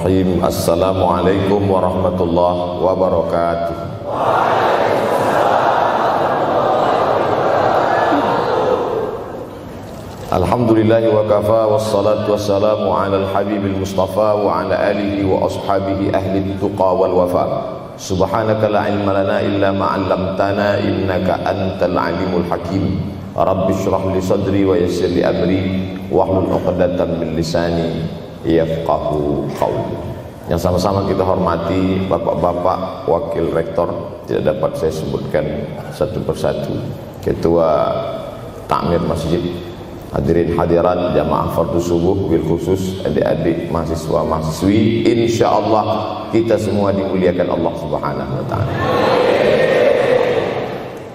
Bismillahirrahmanirrahim. Assalamualaikum warahmatullahi wabarakatuh. Alhamdulillahi wa kafa, wassalatu wassalamu ala al-habibil mustafa wa ala alihi wa ashabihi ahli tuqa wal wafa. Subhanaka la ilma lana illa ma 'allamtana innaka antal alimul hakim. Rabbi shrah li sadri wa yassir li amri wahlul 'uqdatam min lisani yafqahu qawli. Yang sama-sama kita hormati bapak-bapak wakil rektor, tidak dapat saya sebutkan satu persatu, ketua takmir masjid, hadirin hadirat jamaah fardu subuh, bil khusus adik-adik mahasiswa mahasiswi, insyaallah kita semua dimuliakan Allah Subhanahu wa taala.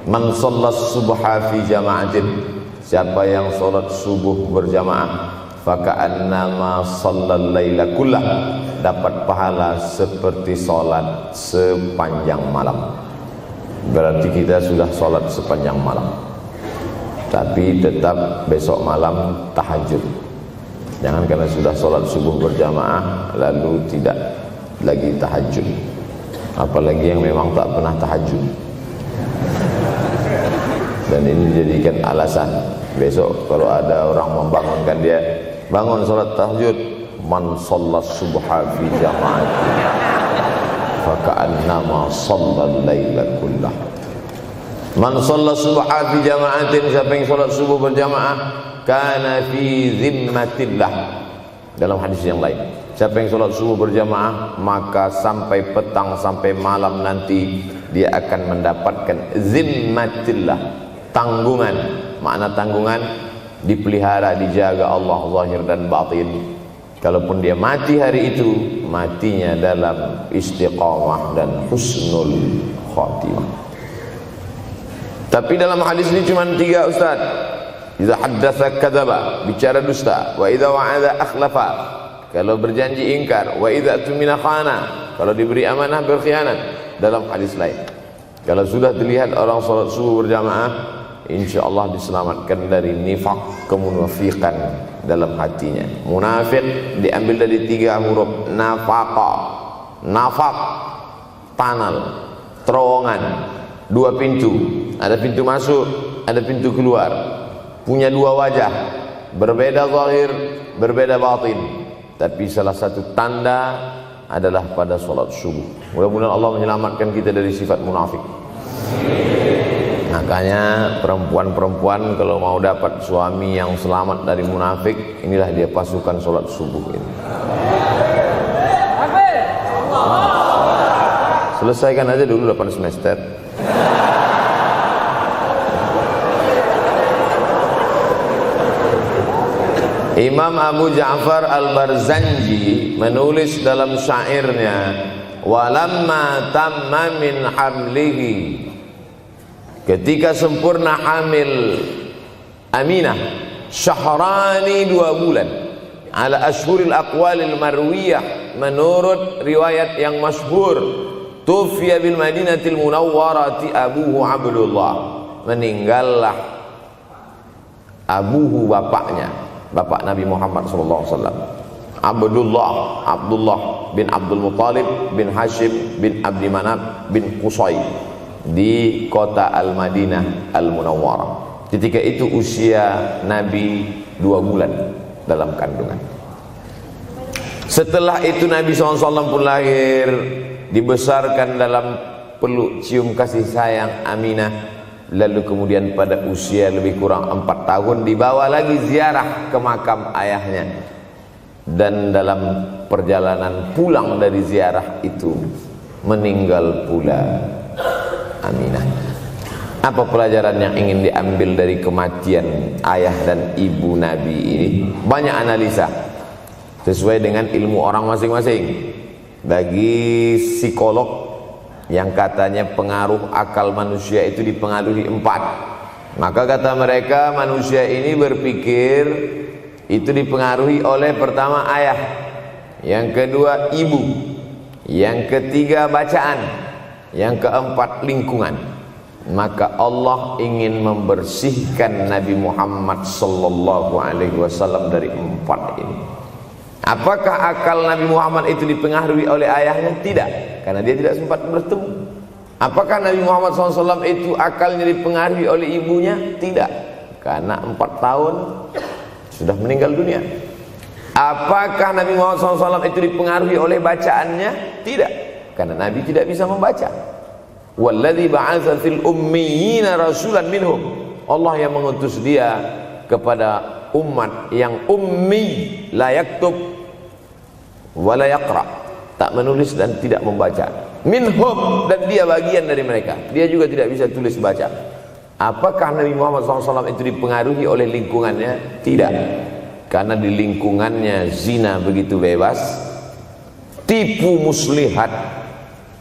Man shallas subha fi jama'atin, siapa yang salat subuh berjamaah, faka'annama shallal laila kullah, dapat pahala seperti salat sepanjang malam. Berarti kita sudah salat sepanjang malam, tapi tetap besok malam tahajud. Jangan karena sudah sholat subuh berjamaah lalu tidak lagi tahajud. Apalagi yang memang tak pernah tahajud, dan ini dijadikan alasan. Besok kalau ada orang membangunkan dia, bangun sholat tahajud, man shallas subha fi jama'atin faka'annama shallal laila kullah. Man shalla subha fi jama'atin, siapa yang salat subuh berjamaah, kana fi zimmatillah. Dalam hadis yang lain, siapa yang salat subuh berjamaah, maka sampai petang sampai malam nanti dia akan mendapatkan zimmatillah, tanggungan. Makna tanggungan, dipelihara, dijaga Allah zahir dan batin. Kalaupun dia mati hari itu, matinya dalam istiqamah dan husnul khatimah. Tapi dalam hadis ini cuma 3 Ustaz. Idza haddatsa kadzaba, bicara dusta, wa idza wa'ada akhlafa, kalau berjanji ingkar, wa idza tumina khana, kalau diberi amanah berkhianat. Dalam hadis lain, kalau sudah dilihat orang salat subuh berjamaah, insyaallah diselamatkan dari nifaq, kemunafikan dalam hatinya. Munafik diambil dari 3 huruf, nafaqa, nafaq, tanal, terowongan, 2 pintu, ada pintu masuk, ada pintu keluar, punya 2 wajah, berbeda zahir, berbeda batin. Tapi salah satu tanda adalah pada salat subuh. Mudah-mudahan Allah menyelamatkan kita dari sifat munafik. Makanya perempuan-perempuan kalau mau dapat suami yang selamat dari munafik, inilah dia pasukan salat subuh ini. Selesaikan aja dulu 8 semester. Imam Abu Ja'far Al-Barzanji menulis dalam syairnya, walamma tamma min hamlihi, ketika sempurna hamil Aminah, syahrani 2 bulan, ala ashhuril aqwalil marwiyah, menurut riwayat yang masyhur, tufiya bil madinatil munawwarati abuhu Abdullah, meninggallah abuhu, bapaknya, bapak Nabi Muhammad SAW, Abdullah bin Abdul Muttalib bin Hashim bin Abdi Manaf bin Qusay, di kota Al-Madinah Al-Munawwarah. Ketika itu usia Nabi 2 bulan dalam kandungan. Setelah itu Nabi SAW pun lahir, dibesarkan dalam peluk cium kasih sayang Aminah. Lalu kemudian pada usia lebih kurang 4 tahun dibawa lagi ziarah ke makam ayahnya. Dan dalam perjalanan pulang dari ziarah itu meninggal pula Aminah. Apa pelajaran yang ingin diambil dari kematian ayah dan ibu Nabi ini? Banyak analisa sesuai dengan ilmu orang masing-masing. Bagi psikolog yang katanya pengaruh akal manusia itu dipengaruhi 4, maka kata mereka manusia ini berpikir itu dipengaruhi oleh pertama ayah, yang kedua ibu, yang ketiga bacaan, yang keempat lingkungan. Maka Allah ingin membersihkan Nabi Muhammad sallallahu alaihi wasallam dari 4 ini. Apakah akal Nabi Muhammad itu dipengaruhi oleh ayahnya? Tidak, karena dia tidak sempat bertemu. Apakah Nabi Muhammad SAW itu akalnya dipengaruhi oleh ibunya? Tidak, karena 4 tahun sudah meninggal dunia. Apakah Nabi Muhammad SAW itu dipengaruhi oleh bacaannya? Tidak, karena Nabi tidak bisa membaca. Walladzi ba'atsa fil ummiyina rasulan minhum. Allah yang mengutus dia kepada umat yang ummi, la yaktub wa la yaqra, tak menulis dan tidak membaca. Minhum, dan dia bagian dari mereka, dia juga tidak bisa tulis baca. Apakah Nabi Muhammad SAW itu dipengaruhi oleh lingkungannya? Tidak, karena di lingkungannya zina begitu bebas, tipu muslihat,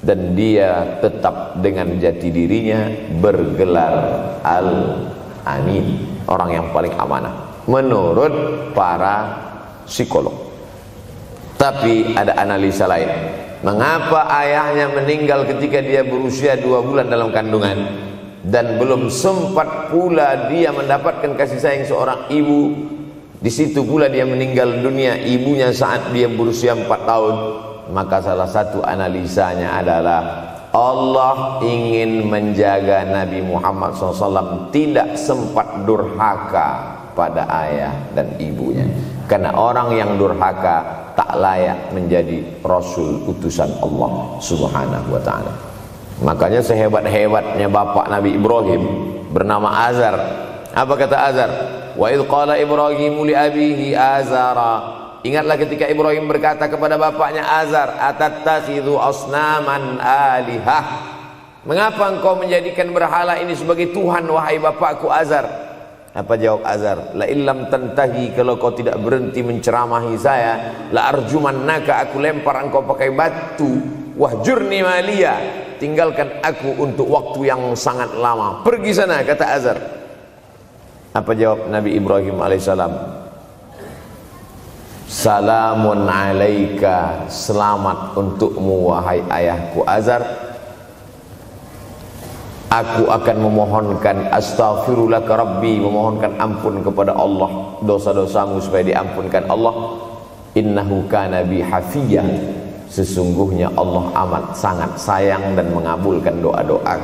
dan dia tetap dengan jati dirinya bergelar Al-Amin, orang yang paling amanah menurut para psikolog. Tapi ada analisa lain. Mengapa ayahnya meninggal ketika dia berusia 2 bulan dalam kandungan, dan belum sempat pula dia mendapatkan kasih sayang seorang ibu? Di situ pula dia meninggal dunia, ibunya saat dia berusia 4 tahun. Maka salah satu analisanya adalah Allah ingin menjaga Nabi Muhammad SAW tidak sempat durhaka pada ayah dan ibunya, karena orang yang durhaka tak layak menjadi Rasul utusan Allah Subhanahu wa ta'ala. Makanya sehebat-hebatnya bapak Nabi Ibrahim bernama Azar. Apa kata Azar? Wa idh qala Ibrahimu li abihi Azara. Ingatlah ketika Ibrahim berkata kepada bapaknya Azar, atattakhidhu asnaman alihah. Mengapa engkau menjadikan berhala ini sebagai Tuhan, wahai bapakku Azar? Apa jawab Azar? La illam tantahi, kalau kau tidak berhenti menceramahi saya, la arjumannaka, aku lempar engkau pakai batu. Wahjurni maliya, tinggalkan aku untuk waktu yang sangat lama. Pergi sana, kata Azar. Apa jawab Nabi Ibrahim alaihissalam? Salamun alaika, selamat untukmu wahai ayahku Azar. Aku akan memohonkan astaghfirulaka rabbi, memohonkan ampun kepada Allah dosa-dosamu supaya diampunkan Allah. Innahu kana bi hafiyya, sesungguhnya Allah amat sangat sayang dan mengabulkan doa-doa.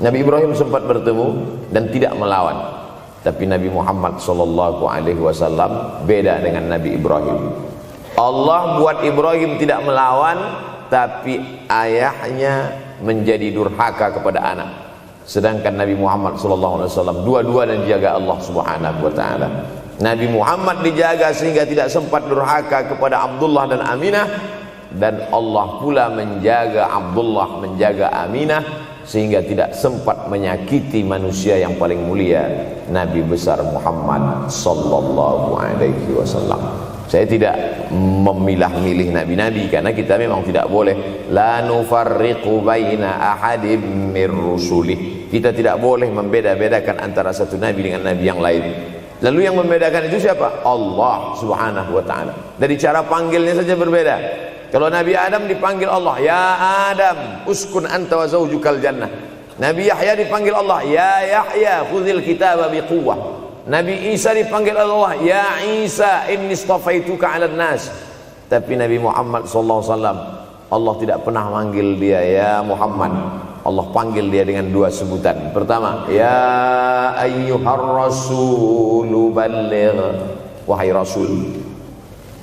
Nabi Ibrahim sempat bertemu dan tidak melawan. Tapi Nabi Muhammad SAW beda dengan Nabi Ibrahim. Allah buat Ibrahim tidak melawan, tapi ayahnya menjadi durhaka kepada anak. Sedangkan Nabi Muhammad SAW dua-dua dan dijaga Allah Subhanahu wa ta'ala. Nabi Muhammad dijaga sehingga tidak sempat durhaka kepada Abdullah dan Aminah, dan Allah pula menjaga Abdullah, menjaga Aminah, sehingga tidak sempat menyakiti manusia yang paling mulia, Nabi besar Muhammad sallallahu alaihi wasallam. Saya tidak memilah-milih nabi-nabi, karena kita memang tidak boleh la nufarriqu baina ahadim mir rusulih. Kita tidak boleh membeda-bedakan antara satu nabi dengan nabi yang lain. Lalu yang membedakan itu siapa? Allah Subhanahu wa ta'ala. Dari cara panggilnya saja berbeda. Kalau Nabi Adam dipanggil Allah, ya Adam uskun anta wa zawjukal jannah. Nabi Yahya dipanggil Allah, ya Yahya khudhil kitaba biquwwah. Nabi Isa dipanggil Allah, ya Isa inni istafaituka 'alan nas. Tapi Nabi Muhammad sallallahu alaihi wasallam, Allah tidak pernah manggil dia ya Muhammad. Allah panggil dia dengan 2 sebutan. Pertama, ya ayyuhar rasulu balligh, wahai rasul.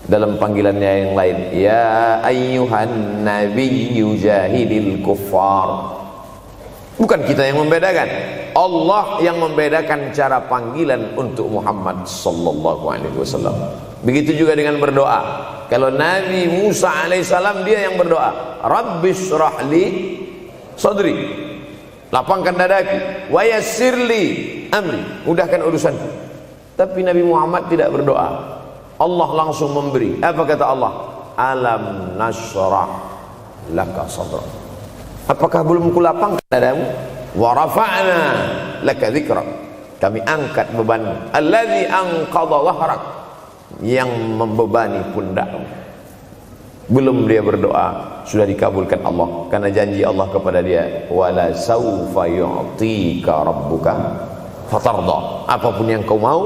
Dalam panggilannya yang lain, ya ayyuhan nabiyyu jahidil kuffar. Bukan kita yang membedakan, Allah yang membedakan cara panggilan untuk Muhammad sallallahu alaihi wasallam. Begitu juga dengan berdoa. Kalau Nabi Musa alaihissalam, dia yang berdoa, Rabbis shrahli sadri, lapangkan dadaku, wa yassirli amri, mudahkan urusanku. Tapi Nabi Muhammad tidak berdoa, Allah langsung memberi. Apa kata Allah? Alam nashrah laka sadrak. Apakah belum kulapangkan dadamu? Wa rafa'na laka dzikrak, kami angkat bebanmu. Alladzi anqadha dhahrak, yang membebani pundakmu. Belum dia berdoa, sudah dikabulkan Allah, karena janji Allah kepada dia, wala saufa yu'tika rabbuka fatarda, apapun yang kau mau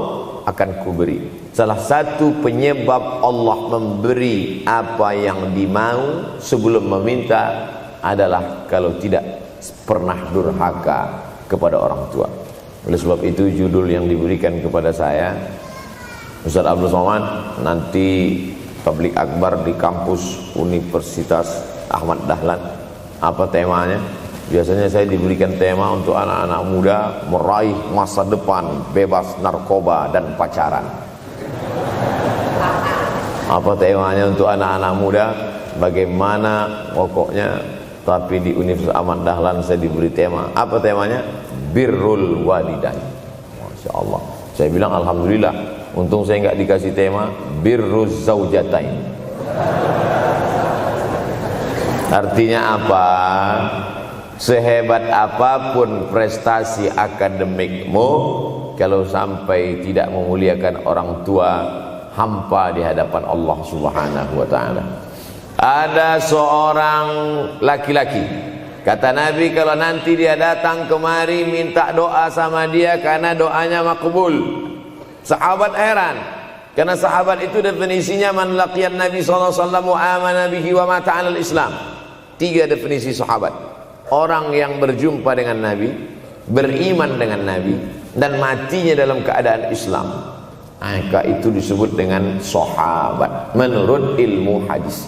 akan kuberi. salah satu penyebab Allah memberi apa yang dimau sebelum meminta adalah kalau tidak pernah durhaka kepada orang tua. Oleh sebab itu judul yang diberikan kepada saya, Ustaz Abdul Somad, nanti tablik akbar di kampus Universitas Ahmad Dahlan. Apa temanya? Biasanya saya diberikan tema untuk anak-anak muda meraih masa depan bebas narkoba dan pacaran. Apa temanya untuk anak-anak muda? Bagaimana pokoknya. Tapi di Universitas Ahmad Dahlan saya diberi tema. Apa temanya? Birrul walidain. Masya Allah. Saya bilang alhamdulillah, untung saya nggak dikasih tema birruz zaujatain. Artinya apa? Sehebat apapun prestasi akademikmu, kalau sampai tidak memuliakan orang tua, hampa di hadapan Allah Subhanahu wa taala. Ada seorang laki-laki, kata Nabi, kalau nanti dia datang kemari minta doa sama dia karena doanya makbul. Sahabat heran, karena sahabat itu definisinya man laqiyan Nabi sallallahu alaihi wasallam wa amana bihi wa mata 'alal Islam. 3 definisi sahabat. Orang yang berjumpa dengan Nabi, beriman dengan Nabi, dan matinya dalam keadaan Islam, maka itu disebut dengan sahabat menurut ilmu hadis.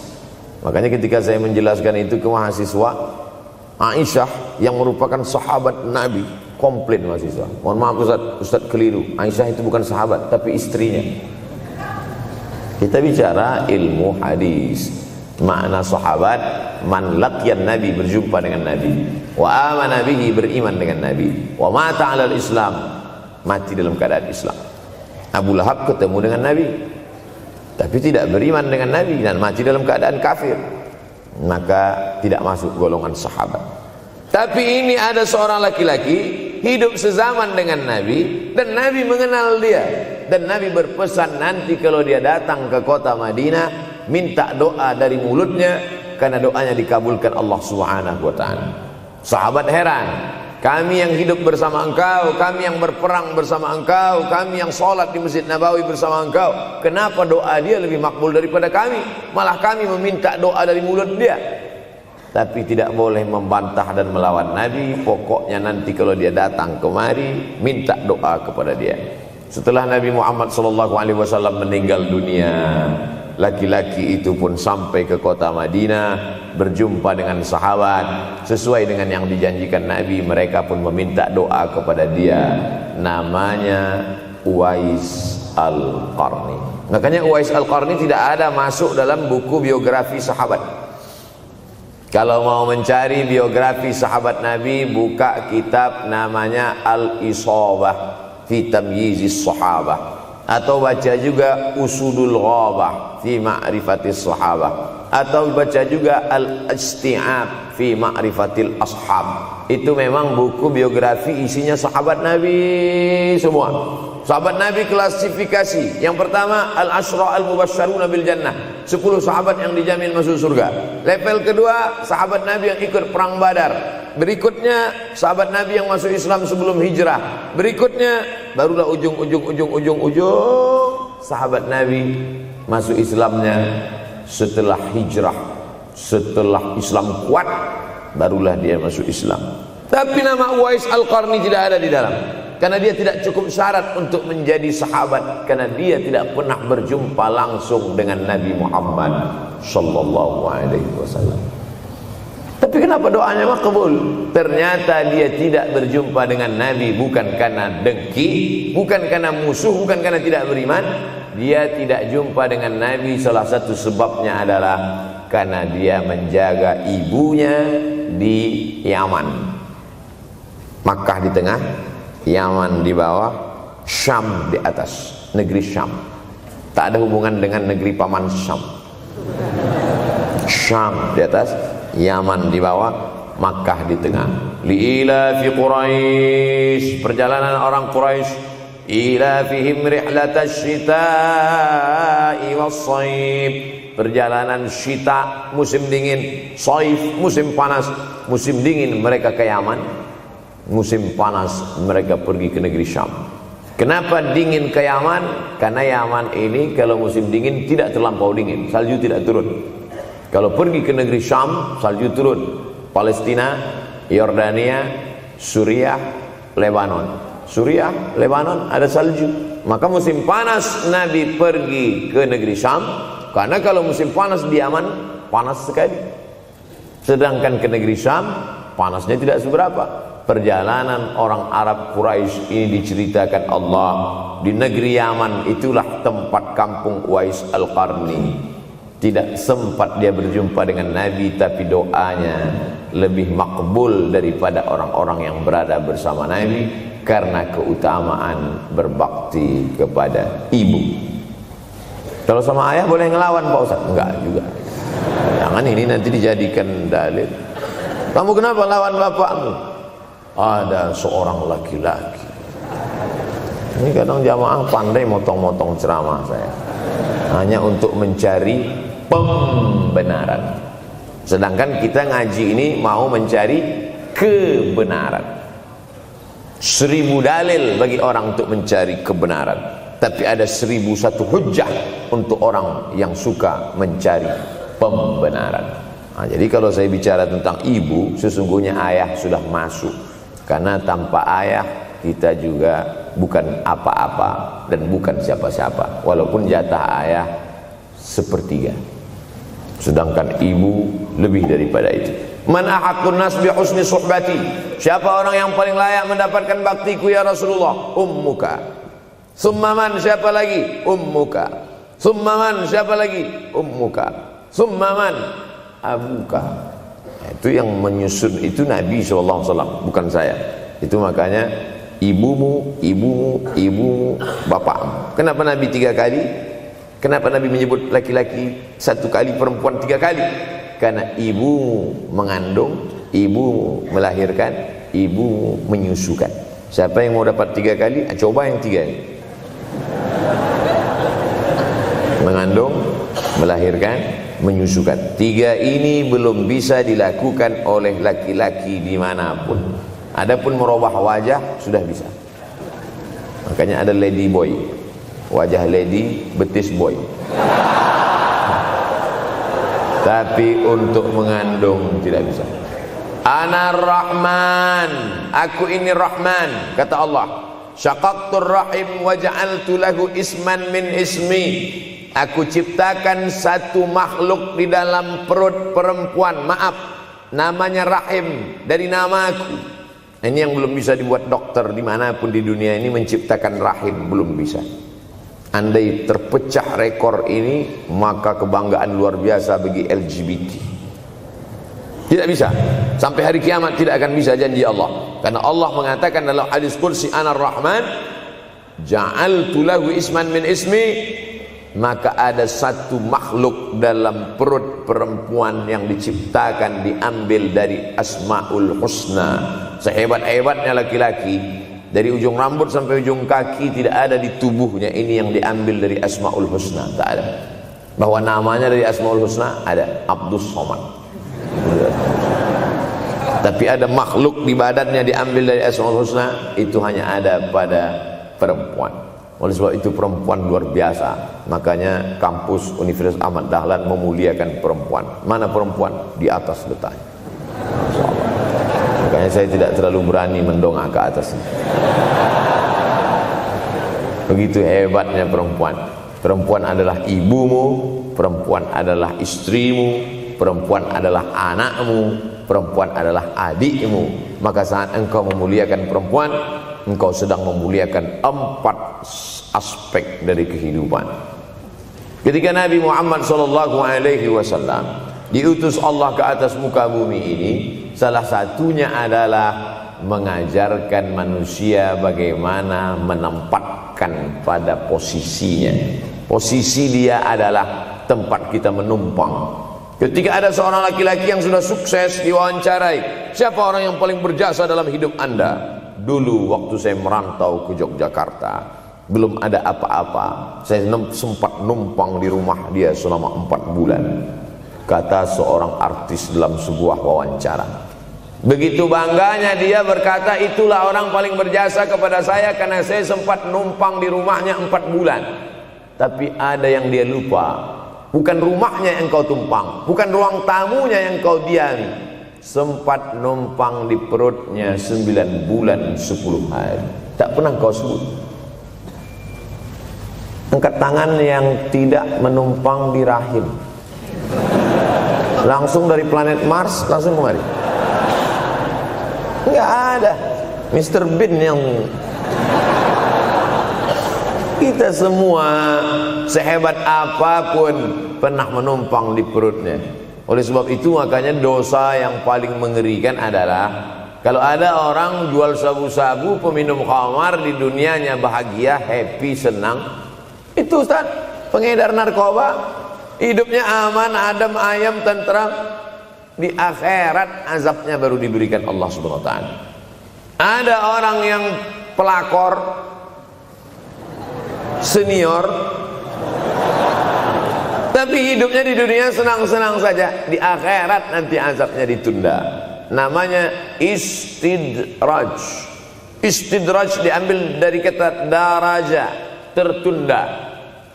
Makanya ketika saya menjelaskan itu ke mahasiswa, Aisyah yang merupakan sahabat Nabi, komplain mahasiswa, mohon maaf Ustaz keliru, Aisyah itu bukan sahabat tapi istrinya. Kita bicara ilmu hadis. Makna sahabat, man laqiyan Nabi, berjumpa dengan Nabi, wa amana bihi, beriman dengan Nabi, wa mata 'alal Islam, mati dalam keadaan Islam. Abu Lahab ketemu dengan Nabi tapi tidak beriman dengan Nabi dan mati dalam keadaan kafir, maka tidak masuk golongan sahabat. Tapi ini ada seorang laki-laki hidup sezaman dengan Nabi dan Nabi mengenal dia, dan Nabi berpesan nanti kalau dia datang ke kota Madinah minta doa dari mulutnya karena doanya dikabulkan Allah Subhanahu wa taala. Sahabat heran, kami yang hidup bersama engkau, kami yang berperang bersama engkau, kami yang sholat di Masjid Nabawi bersama engkau, kenapa doa dia lebih makbul daripada kami? Malah kami meminta doa dari mulut dia. Tapi tidak boleh membantah dan melawan Nabi. Pokoknya nanti kalau dia datang kemari minta doa kepada dia. Setelah Nabi Muhammad SAW meninggal dunia, laki-laki itu pun sampai ke kota Madinah, berjumpa dengan sahabat. Sesuai dengan yang dijanjikan Nabi, mereka pun meminta doa kepada dia. Namanya Uwais Al-Qarni. Makanya Uwais Al-Qarni tidak ada masuk dalam buku biografi sahabat. Kalau mau mencari biografi sahabat Nabi, buka kitab namanya Al-Isabah fi Tamyizis Sahabah, atau baca juga Usudul Ghabah fi Ma'rifatis Sahabah, atau baca juga Al-Isti'ab fi Ma'rifatil Ashab. Itu memang buku biografi isinya sahabat Nabi semua. Sahabat Nabi klasifikasi. Yang pertama, Al-Ashra Al-Mubashsharuna bil Jannah, 10 sahabat yang dijamin masuk surga. Level kedua, sahabat Nabi yang ikut perang Badar. Berikutnya, sahabat Nabi yang masuk Islam sebelum hijrah. Berikutnya, barulah ujung sahabat Nabi masuk Islamnya setelah hijrah, setelah Islam kuat, barulah dia masuk Islam. Tapi nama Uwais Al-Qarni tidak ada di dalam, karena dia tidak cukup syarat untuk menjadi sahabat, karena dia tidak pernah berjumpa langsung dengan Nabi Muhammad sallallahu alaihi wasallam. Tapi kenapa doanya makbul? Ternyata dia tidak berjumpa dengan Nabi bukan karena dengki, bukan karena musuh, bukan karena tidak beriman. Dia tidak jumpa dengan Nabi, salah satu sebabnya adalah karena dia menjaga ibunya di Yaman. Makkah di tengah, Yaman di bawah, Syam di atas, negeri Syam. Tak ada hubungan dengan negeri paman Syam. Syam di atas, Yaman di bawah, Makkah di tengah. Liila fi Quraisy, perjalanan orang Quraisy. Ila fihim rihlatash shita'i was-shaib, perjalanan syita musim dingin, shaif musim panas. Musim dingin mereka ke Yaman, musim panas mereka pergi ke negeri Syam. Kenapa dingin ke Yaman? Karena Yaman ini kalau musim dingin tidak terlampau dingin, salju tidak turun. Kalau pergi ke negeri Syam, salju turun. Palestina, Yordania, Suriah, Lebanon. Suriah, Lebanon ada salju. Maka musim panas Nabi pergi ke negeri Syam, karena kalau musim panas di Yaman panas sekali. Sedangkan ke negeri Syam panasnya tidak seberapa. Perjalanan orang Arab Quraisy ini diceritakan Allah, di negeri Yaman itulah tempat kampung Uwais Al-Qarni. Tidak sempat dia berjumpa dengan Nabi, tapi doanya lebih makbul daripada orang-orang yang berada bersama Nabi, karena keutamaan berbakti kepada ibu. Kalau sama ayah boleh ngelawan Pak Ustaz? Enggak juga. Jangan ini nanti dijadikan dalil. Kamu kenapa lawan bapakmu? Ada seorang laki-laki. Ini kadang jamaah pandai motong-motong ceramah saya, hanya untuk mencari pembenaran. Sedangkan kita ngaji ini mau mencari kebenaran. 1000 dalil bagi orang untuk mencari kebenaran, tapi ada 1001 hujjah untuk orang yang suka mencari pembenaran. Nah, jadi kalau saya bicara tentang ibu, sesungguhnya ayah sudah masuk. Karena tanpa ayah kita juga bukan apa-apa dan bukan siapa-siapa, walaupun jatah ayah sepertiga, sedangkan ibu lebih daripada itu. Man ahaqqun nas bi husni suhbati, siapa orang yang paling layak mendapatkan baktiku ya Rasulullah? Ummuka. Summa man, siapa lagi? Ummuka. Summa man, siapa lagi? Ummuka. Summa man, abuka. Itu yang menyusun itu Nabi SAW, bukan saya. Itu makanya ibumu, ibumu, ibumu, bapakmu. Kenapa Nabi 3 kali? Kenapa Nabi menyebut laki-laki 1 kali, perempuan 3 kali? Karena ibumu mengandung, ibumu melahirkan, ibumu menyusukan. Siapa yang mau dapat 3 kali? Coba yang 3 ini. Mengandung, melahirkan, menyusukan. 3 ini belum bisa dilakukan oleh laki-laki dimanapun. Adapun merubah wajah sudah bisa. Makanya ada lady boy, wajah lady, betis boy. Tapi untuk mengandung tidak bisa. Ana Rahman, aku ini Rahman, kata Allah. Syaqaqtur rahim wa ja'altu lahu isman min ismi. Aku ciptakan satu makhluk di dalam perut perempuan, maaf, namanya rahim, dari namaku. Ini yang belum bisa dibuat dokter dimanapun di dunia ini, menciptakan rahim, belum bisa. Andai terpecah rekor ini, maka kebanggaan luar biasa bagi LGBT. Tidak bisa, sampai hari kiamat tidak akan bisa, janji Allah. Karena Allah mengatakan dalam hadis qudsi, Ana Rahman ja'altu lahu isman min ismi. Maka ada satu makhluk dalam perut perempuan yang diciptakan, diambil dari Asmaul Husna. Sehebat-hebatnya laki-laki, dari ujung rambut sampai ujung kaki tidak ada di tubuhnya ini yang diambil dari Asmaul Husna, tak ada. Bahwa namanya dari Asmaul Husna ada, Abdus Somad. Tapi ada makhluk di badannya diambil dari Asmaul Husna, itu hanya ada pada perempuan. Oleh sebab itu perempuan luar biasa. Makanya kampus Universitas Ahmad Dahlan memuliakan perempuan. Mana perempuan? Di atas letaknya. Makanya saya tidak terlalu berani mendongak ke atas. Begitu hebatnya perempuan. Perempuan adalah ibumu, perempuan adalah istrimu, perempuan adalah anakmu, perempuan adalah adikmu. Maka saat engkau memuliakan perempuan, engkau sedang memuliakan 4 aspek dari kehidupan. Ketika Nabi Muhammad SAW diutus Allah ke atas muka bumi ini, salah satunya adalah mengajarkan manusia bagaimana menempatkan pada posisinya. Posisi dia adalah tempat kita menumpang. Ketika ada seorang laki-laki yang sudah sukses diwawancarai, siapa orang yang paling berjasa dalam hidup Anda? Dulu waktu saya merantau ke Yogyakarta, belum ada apa-apa, saya sempat numpang di rumah dia selama 4 bulan. Kata seorang artis dalam sebuah wawancara, Begitu bangganya dia berkata, itulah orang paling berjasa kepada saya karena saya sempat numpang di rumahnya 4 bulan. Tapi ada yang dia lupa, bukan rumahnya yang kau tumpang, bukan ruang tamunya yang kau diami, sempat numpang di perutnya 9 bulan 10 hari. Tak pernah kau sebut. Angkat tangan yang tidak menumpang di rahim, langsung dari planet Mars langsung kemari. Enggak ada. Mr. Bean yang kita semua sehebat apapun pernah menumpang di perutnya. Oleh sebab itu makanya dosa yang paling mengerikan adalah kalau ada orang jual sabu-sabu, peminum khamar, di dunianya bahagia, happy, senang. Itu Ustaz, pengedar narkoba, hidupnya aman, adem, ayam, tentram. Di akhirat azabnya baru diberikan Allah Subhanahu wa taala. Ada orang yang pelakor senior tapi hidupnya di dunia senang-senang saja, di akhirat nanti azabnya ditunda. Namanya istidraj. Istidraj diambil dari kata daraja, tertunda.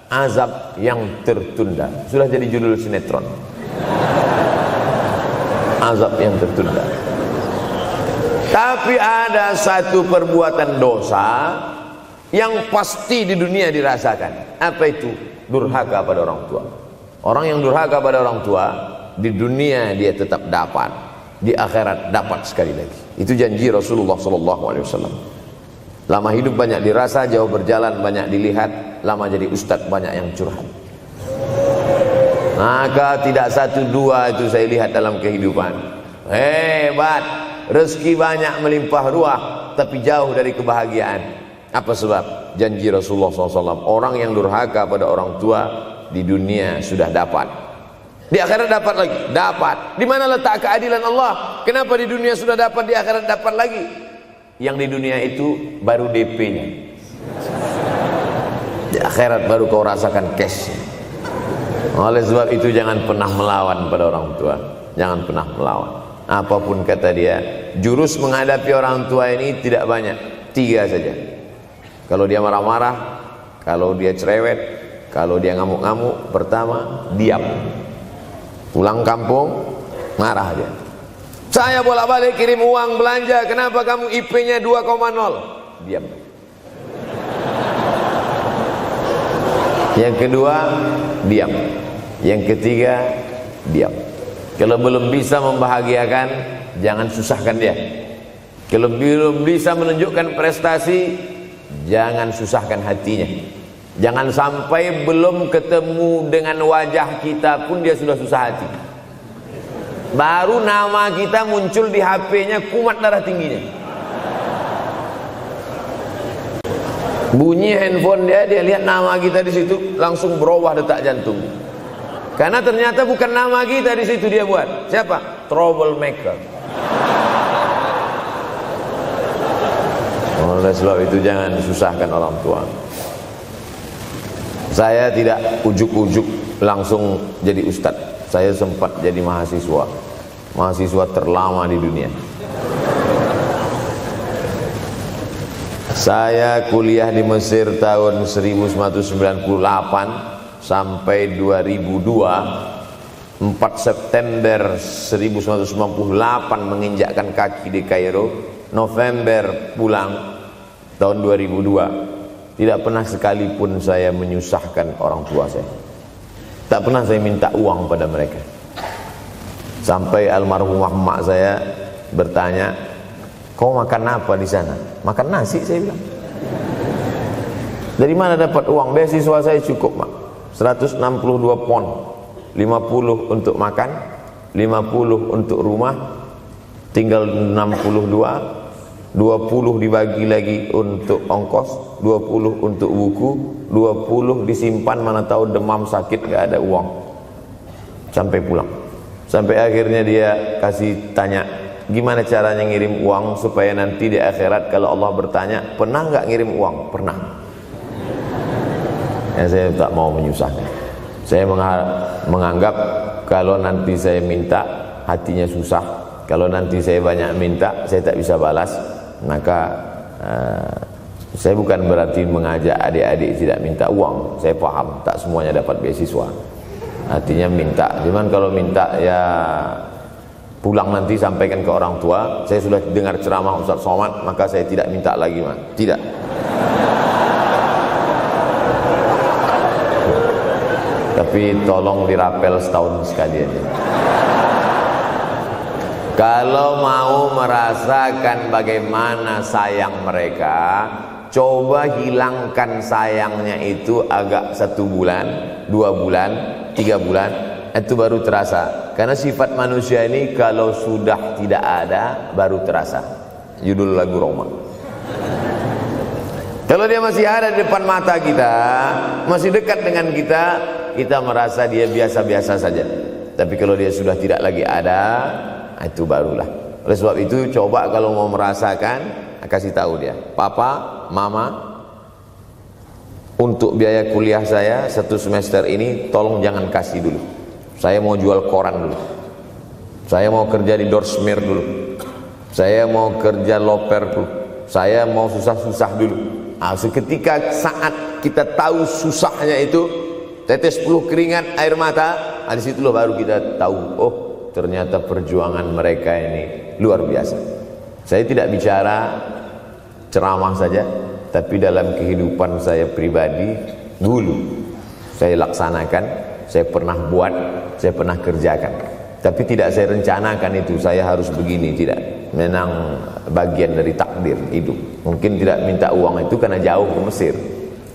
Azab yang tertunda. Sudah jadi judul sinetron. Azab yang tertunda. Tapi ada satu perbuatan dosa yang pasti di dunia dirasakan. Apa itu? Durhaka pada orang tua. Orang yang durhaka pada orang tua, di dunia dia tetap dapat, di akhirat dapat sekali lagi. Itu janji Rasulullah SAW. Lama hidup banyak dirasa, jauh berjalan banyak dilihat, lama jadi ustadz banyak yang curhat. Maka tidak 1 2 itu saya lihat dalam kehidupan. Hebat, rezeki banyak melimpah ruah, tapi jauh dari kebahagiaan. Apa sebab? Janji Rasulullah SAW. Orang yang durhaka pada orang tua di dunia sudah dapat, di akhirat dapat lagi. Dapat. Di mana letak keadilan Allah? Kenapa di dunia sudah dapat, di akhirat dapat lagi? Yang di dunia itu baru DP-nya, di akhirat baru kau rasakan cash-nya. Oleh sebab itu jangan pernah melawan pada orang tua. Jangan pernah melawan. Apapun kata dia, jurus menghadapi orang tua ini tidak banyak, 3 saja. Kalau dia marah-marah, kalau dia cerewet, kalau dia ngamuk-ngamuk, pertama diam. Pulang kampung marah dia. Saya bolak-balik kirim uang belanja, kenapa kamu IP-nya 2,0? Diam. Yang kedua, diam. Yang ketiga, diam. Kalau belum bisa membahagiakan, jangan susahkan dia. Kalau belum bisa menunjukkan prestasi, jangan susahkan hatinya. Jangan sampai belum ketemu dengan wajah kita pun dia sudah susah hati. Baru nama kita muncul di HP-nya, kumat darah tingginya. Bunyi handphone dia lihat nama kita di situ, langsung berubah detak jantung. Karena ternyata bukan nama kita di situ dia buat. Siapa? Troublemaker. Oleh sebab itu jangan susahkan orang tua. Saya tidak ujuk-ujuk langsung jadi ustadz. Saya sempat jadi mahasiswa terlama di dunia. Saya kuliah di Mesir tahun 1998 sampai 2002. 4 September 1998 menginjakkan kaki di Kairo. November pulang tahun 2002. Tidak pernah sekalipun saya menyusahkan orang tua saya. Tak pernah saya minta uang pada mereka. Sampai almarhumah emak saya bertanya, kau makan apa di sana? Makan nasi, saya bilang. Dari mana dapat uang? Beasiswa saya cukup, Mak. 162 pon. 50 untuk makan, 50 untuk rumah, tinggal 62. 20 dibagi lagi untuk ongkos, 20 untuk buku, 20 disimpan, mana tahu demam sakit gak ada uang. Sampai pulang. Sampai akhirnya dia kasih tanya, gimana caranya ngirim uang supaya nanti di akhirat kalau Allah bertanya, pernah gak ngirim uang? Pernah. Ya, saya tak mau menyusahkan. Saya menganggap kalau nanti saya minta hatinya susah, kalau nanti saya banyak minta, saya tak bisa balas, maka saya bukan berarti mengajak adik-adik tidak minta uang. Saya paham tak semuanya dapat beasiswa, artinya minta. Cuman kalau minta ya pulang nanti sampaikan ke orang tua, saya sudah dengar ceramah Ustaz Somad, maka saya tidak minta lagi, man. Tidak. Tapi tolong dirapel setahun sekali aja. Kalau mau merasakan bagaimana sayang mereka, coba hilangkan sayangnya itu agak 1 bulan, 2 bulan, 3 bulan, itu baru terasa. Karena sifat manusia ini kalau sudah tidak ada baru terasa. Judul lagu Roma. Kalau dia masih ada di depan mata kita, masih dekat dengan kita, kita merasa dia biasa-biasa saja. Tapi kalau dia sudah tidak lagi ada, itu barulah. Oleh sebab itu coba kalau mau merasakan, kasih tahu dia, papa, mama, untuk biaya kuliah saya 1 semester ini tolong jangan kasih dulu. Saya mau jual koran dulu, saya mau kerja di Dorsmir dulu, saya mau kerja loper dulu, saya mau susah-susah dulu. Seketika saat kita tahu susahnya itu, tetes peluh keringat, air mata, di situ loh baru kita tahu, oh ternyata perjuangan mereka ini luar biasa. Saya tidak bicara ceramah saja, tapi dalam kehidupan saya pribadi dulu saya laksanakan, saya pernah buat, saya pernah kerjakan. Tapi tidak saya rencanakan itu, saya harus begini, tidak. Memang bagian dari takdir hidup. Mungkin tidak minta uang itu karena jauh ke Mesir.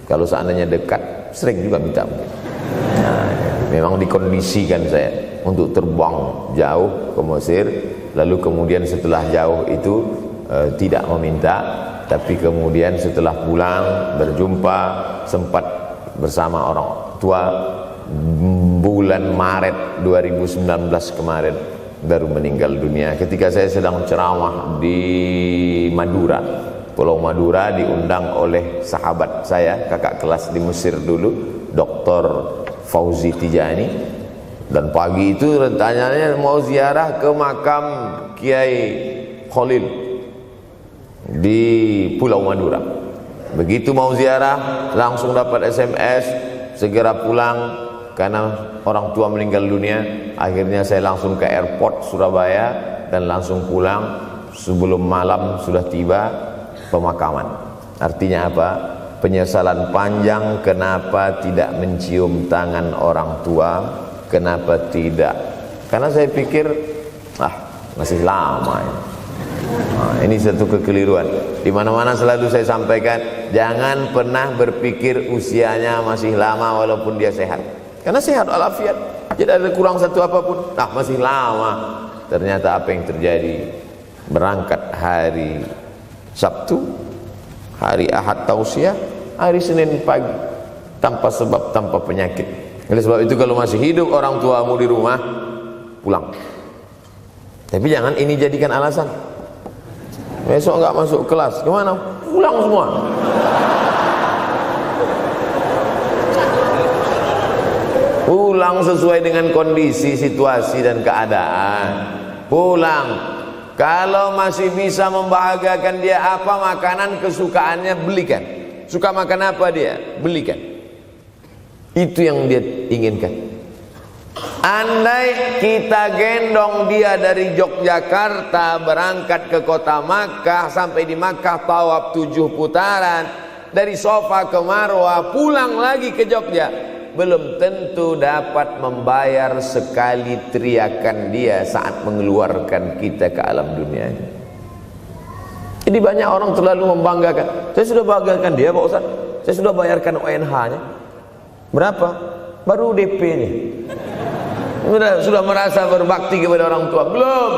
Kalau seandainya dekat, sering juga minta. Nah, memang dikondisikan saya untuk terbang jauh ke Mesir, lalu kemudian setelah jauh itu tidak meminta, tapi kemudian setelah pulang berjumpa, sempat bersama orang tua. Bulan Maret 2019 kemarin baru meninggal dunia ketika saya sedang ceramah di Madura, Pulau Madura, diundang oleh sahabat saya, kakak kelas di Mesir dulu, Dr. Fauzi Tijani. Dan pagi itu rencananya mau ziarah ke makam Kiai Khalil di Pulau Madura. Begitu mau ziarah langsung dapat SMS segera pulang karena orang tua meninggal dunia. Akhirnya saya langsung ke airport Surabaya dan langsung pulang. Sebelum malam sudah tiba pemakaman. Artinya apa? Penyesalan panjang, kenapa tidak mencium tangan orang tua, kenapa tidak? Karena saya pikir masih lama ya. Nah, ini satu kekeliruan. Di mana-mana selalu saya sampaikan, jangan pernah berpikir usianya masih lama walaupun dia sehat. Karena sehat walafiat, tidak ada kurang satu apapun. Masih lama. Ternyata apa yang terjadi? Berangkat hari Sabtu, hari Ahad tausiah, hari Senin pagi, tanpa sebab, tanpa penyakit. Oleh sebab itu kalau masih hidup orang tuamu di rumah, pulang. Tapi jangan ini jadikan alasan. Besok enggak masuk kelas, kemana? Pulang semua. Pulang sesuai dengan kondisi, situasi dan keadaan. Pulang. Kalau masih bisa membahagiakan dia apa makanan kesukaannya, belikan. Suka makan apa dia? Belikan. Itu yang dia inginkan. Andai kita gendong dia dari Yogyakarta berangkat ke kota Makkah, sampai di Makkah tawaf 7 putaran, dari Safa ke Marwah, pulang lagi ke Jogja, belum tentu dapat membayar sekali teriakan dia saat mengeluarkan kita ke alam dunia. Jadi banyak orang terlalu membanggakan. Saya sudah banggakan dia Pak Ustaz, saya sudah bayarkan ONH-nya. Berapa? Baru DP-nya. Sudah merasa berbakti kepada orang tua? Belum.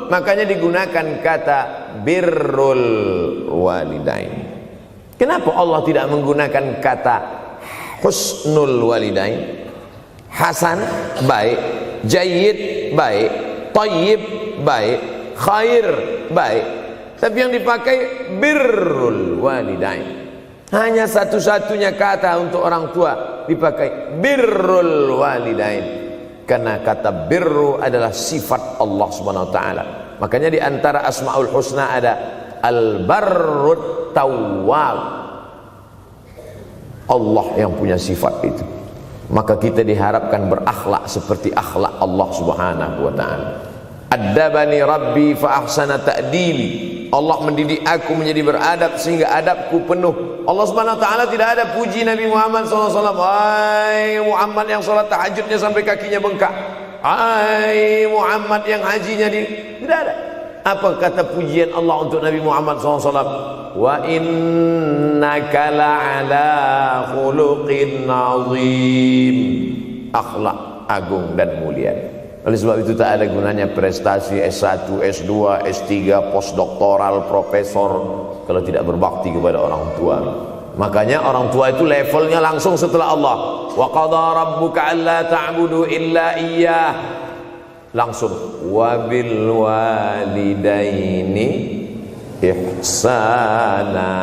Makanya digunakan kata birrul walidain. Kenapa Allah tidak menggunakan kata husnul walidain? Hasan baik, jayyid baik, thayyib baik, khair baik. Tapi yang dipakai birrul walidain. Hanya satu-satunya kata untuk orang tua dipakai birrul walidain. Karena kata birru adalah sifat Allah Subhanahu wa taala. Makanya di antara Asmaul Husna ada Al-Barrut Tawwab. Allah yang punya sifat itu. Maka kita diharapkan berakhlak seperti akhlak Allah Subhanahu wa taala. Addabani Rabbi fa ahsana ta'dibi. Allah mendidik aku menjadi beradab sehingga adabku penuh. Allah Subhanahu wa taala tidak ada puji Nabi Muhammad SAW. Hai Muhammad yang salat tahajudnya sampai kakinya bengkak. Hai Muhammad yang hajinya tidak ada. Apa kata pujian Allah untuk Nabi Muhammad SAW? Wa innaka la'ala khuluqin azim. Akhlak agung dan mulia. Oleh sebab itu tak ada gunanya prestasi S1, S2, S3, postdoktoral, profesor kalau tidak berbakti kepada orang tua. Makanya orang tua itu levelnya langsung setelah Allah. Wa qadha rabbuka alla ta'budu illa iyyah. Langsung wa bil walidaini ihsana.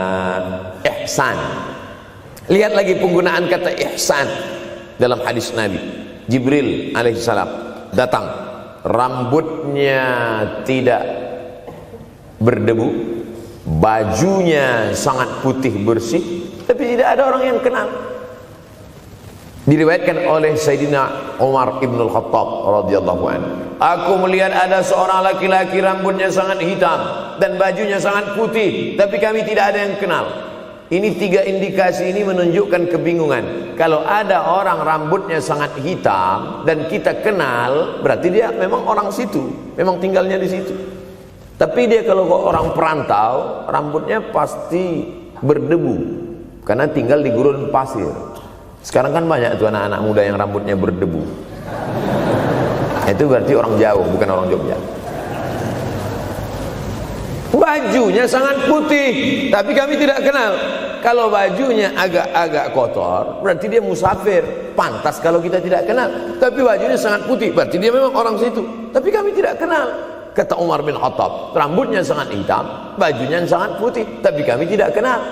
Ihsan. Lihat lagi penggunaan kata ihsan dalam hadis Nabi. Jibril alaihissalam datang, rambutnya tidak berdebu, bajunya sangat putih bersih, tapi tidak ada orang yang kenal. Diriwayatkan oleh Sayyidina Umar ibn al-Khattab radhiyallahu anhu, aku melihat ada seorang laki-laki rambutnya sangat hitam dan bajunya sangat putih, tapi kami tidak ada yang kenal. Ini tiga indikasi ini menunjukkan kebingungan. Kalau ada orang rambutnya sangat hitam dan kita kenal, berarti dia memang orang situ, memang tinggalnya di situ. Tapi dia kalau orang perantau, rambutnya pasti berdebu karena tinggal di gurun pasir. Sekarang kan banyak tuh anak-anak muda yang rambutnya berdebu. Itu berarti orang jauh, bukan orang Jogja. Bajunya sangat putih, tapi kami tidak kenal. Kalau bajunya agak-agak kotor, berarti dia musafir. Pantas kalau kita tidak kenal. Tapi bajunya sangat putih, berarti dia memang orang situ. Tapi kami tidak kenal. Kata Umar bin Khattab, rambutnya sangat hitam, bajunya sangat putih, tapi kami tidak kenal.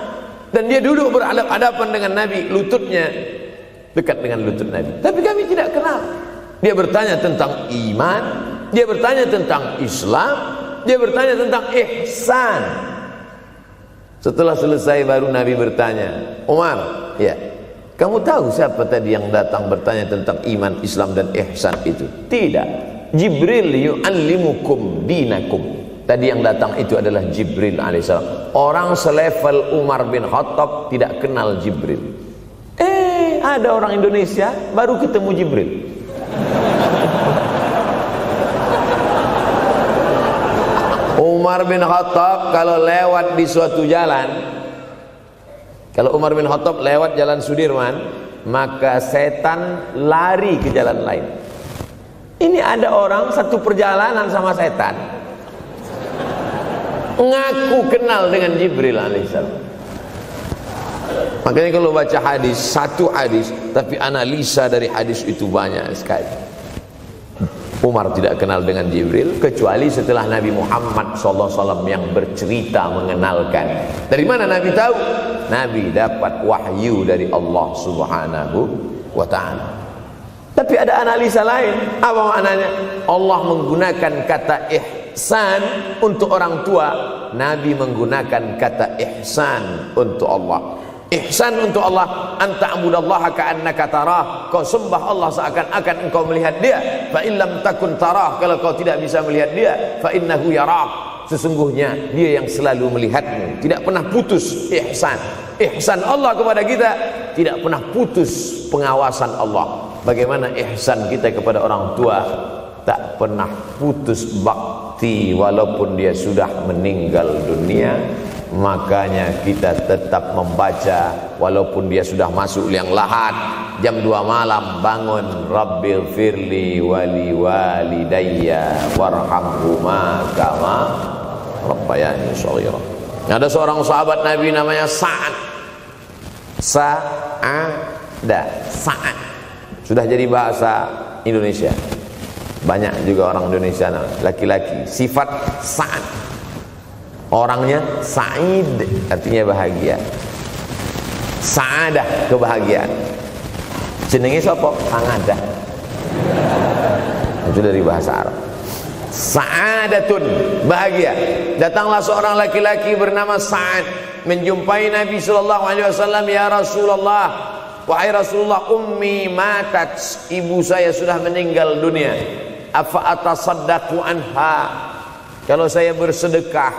Dan dia duduk berhadapan dengan Nabi, lututnya dekat dengan lutut Nabi, tapi kami tidak kenal. Dia bertanya tentang iman, dia bertanya tentang Islam, dia bertanya tentang ihsan. Setelah selesai baru Nabi bertanya, Umar, ya, kamu tahu siapa tadi yang datang bertanya tentang iman, Islam dan ihsan itu? Tidak, Jibril yu'allimukum dinakum. Tadi yang datang itu adalah Jibril alaihissalam. Orang selevel Umar bin Khattab tidak kenal Jibril. Ada orang Indonesia baru ketemu Jibril. Umar bin Khattab kalau lewat di suatu jalan, kalau Umar bin Khattab lewat jalan Sudirman, maka setan lari ke jalan lain. Ini ada orang satu perjalanan sama setan, ngaku kenal dengan Jibril alaihissalam. Makanya kalau baca hadis, satu hadis, tapi analisa dari hadis itu banyak sekali. Umar tidak kenal dengan Jibril kecuali setelah Nabi Muhammad SAW yang bercerita mengenalkan. Dari mana Nabi tahu? Nabi dapat wahyu dari Allah Subhanahu wa ta'ala. Tapi ada analisa lain. Apa maknanya? Allah menggunakan kata ihsan untuk orang tua, Nabi menggunakan kata ihsan untuk Allah. Ihsan untuk Allah, anta'budallaha ka'annaka tarah, kau sembah Allah seakan-akan engkau melihat dia. Fa in lam takun tarah, kalau kau tidak bisa melihat dia, fa innahu yarak, sesungguhnya dia yang selalu melihatmu. Tidak pernah putus ihsan. Ihsan Allah kepada kita, tidak pernah putus pengawasan Allah. Bagaimana ihsan kita kepada orang tua? Tak pernah putus bakti walaupun dia sudah meninggal dunia. Makanya kita tetap membaca walaupun dia sudah masuk liang lahat, jam 2 malam bangun, Rabbil firli wali walidayya warhamhuma kama rabbayani shaghira. Ada seorang sahabat Nabi namanya Sa'ad. Sa'ad sudah jadi bahasa Indonesia. Banyak juga orang Indonesia laki-laki sifat Sa'ad. Orangnya Sa'id, artinya bahagia. Sa'adah, kebahagiaan. Jenenge sapa? Sangadah. Itu dari bahasa Arab. Sa'adatun, bahagia. Datanglah seorang laki-laki bernama Sa'ad menjumpai Nabi sallallahu alaihi wasallam. Ya Rasulullah, wahai Rasulullah, ummi matat, ibu saya sudah meninggal dunia. Afa atasaddaqu anha, kalau saya bersedekah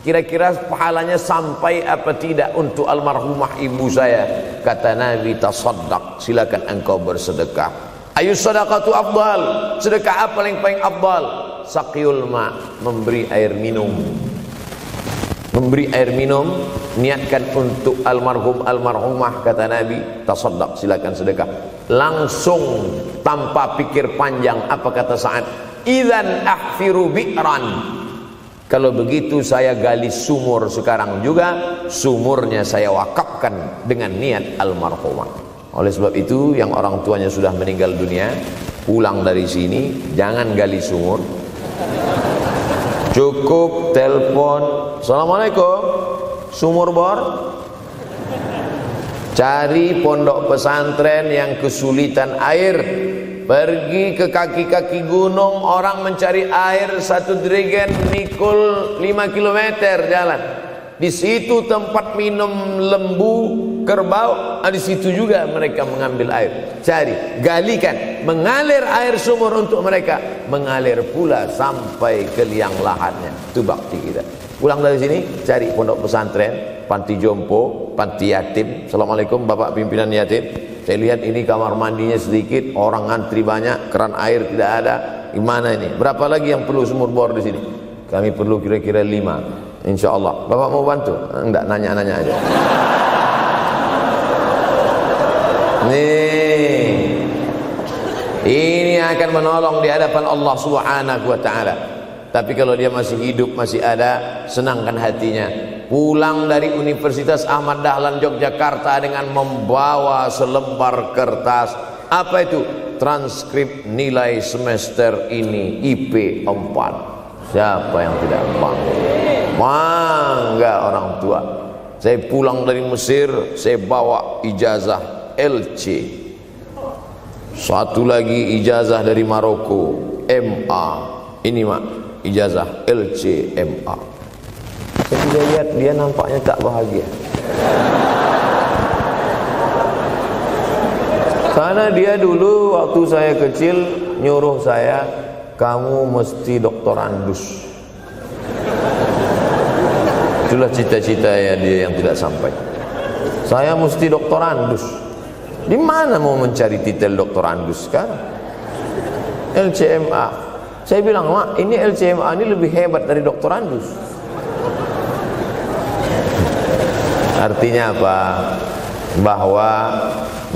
kira-kira pahalanya sampai apa tidak untuk almarhumah ibu saya? Kata Nabi, tasaddaq, silakan engkau bersedekah. Ayu sadaqatu afdal, sedekah apa yang paling afdal? Saqiyul ma, memberi air minum. Memberi air minum, niatkan untuk almarhum almarhumah, kata Nabi, tasaddaq, silakan sedekah. Langsung tanpa pikir panjang, apa kata Sa'ad? Idzan ahfiru bi'ran, kalau begitu saya gali sumur sekarang juga, sumurnya saya wakafkan dengan niat almarhumah. Oleh sebab itu, yang orang tuanya sudah meninggal dunia, pulang dari sini jangan gali sumur, cukup telepon, assalamualaikum, sumur bor. Cari pondok pesantren yang kesulitan air, pergi ke kaki-kaki gunung, orang mencari air satu jerigen mikul 5 km jalan. Di situ tempat minum lembu, kerbau, di situ juga mereka mengambil air. Cari, galikan, mengalir air sumur untuk mereka, mengalir pula sampai ke liang lahatnya. Itu bakti kita. Pulang dari sini, cari pondok pesantren, panti jompo, panti yatim. Assalamualaikum Bapak pimpinan yatim, saya lihat ini kamar mandinya sedikit, orang ngantri banyak, keran air tidak ada. Gimana ini? Berapa lagi yang perlu sumur bor di sini? Kami perlu kira-kira 5. Insya Allah. Bapak mau bantu? Enggak, nanya-nanya aja. Nih, ini akan menolong di hadapan Allah Subhanahu wa ta'ala. Tapi kalau dia masih hidup, masih ada, senangkan hatinya. Pulang dari Universitas Ahmad Dahlan Yogyakarta dengan membawa selembar kertas. Apa itu? Transkrip nilai semester ini IP 4. Siapa yang tidak bangga? Bangga orang tua. Saya pulang dari Mesir, saya bawa ijazah LC. Satu lagi ijazah dari Maroko, MA. Ini mak, ijazah LC MA. Saya tidak lihat dia nampaknya tak bahagia. Karena dia dulu waktu saya kecil nyuruh saya, kamu mesti doktorandus. Itulah cita-cita ya dia yang tidak sampai. Saya mesti doktorandus. Di mana mau mencari titel doktorandus sekarang? LCMA. Saya bilang, mak, ini LCMA ini lebih hebat dari doktorandus. Artinya apa? Bahwa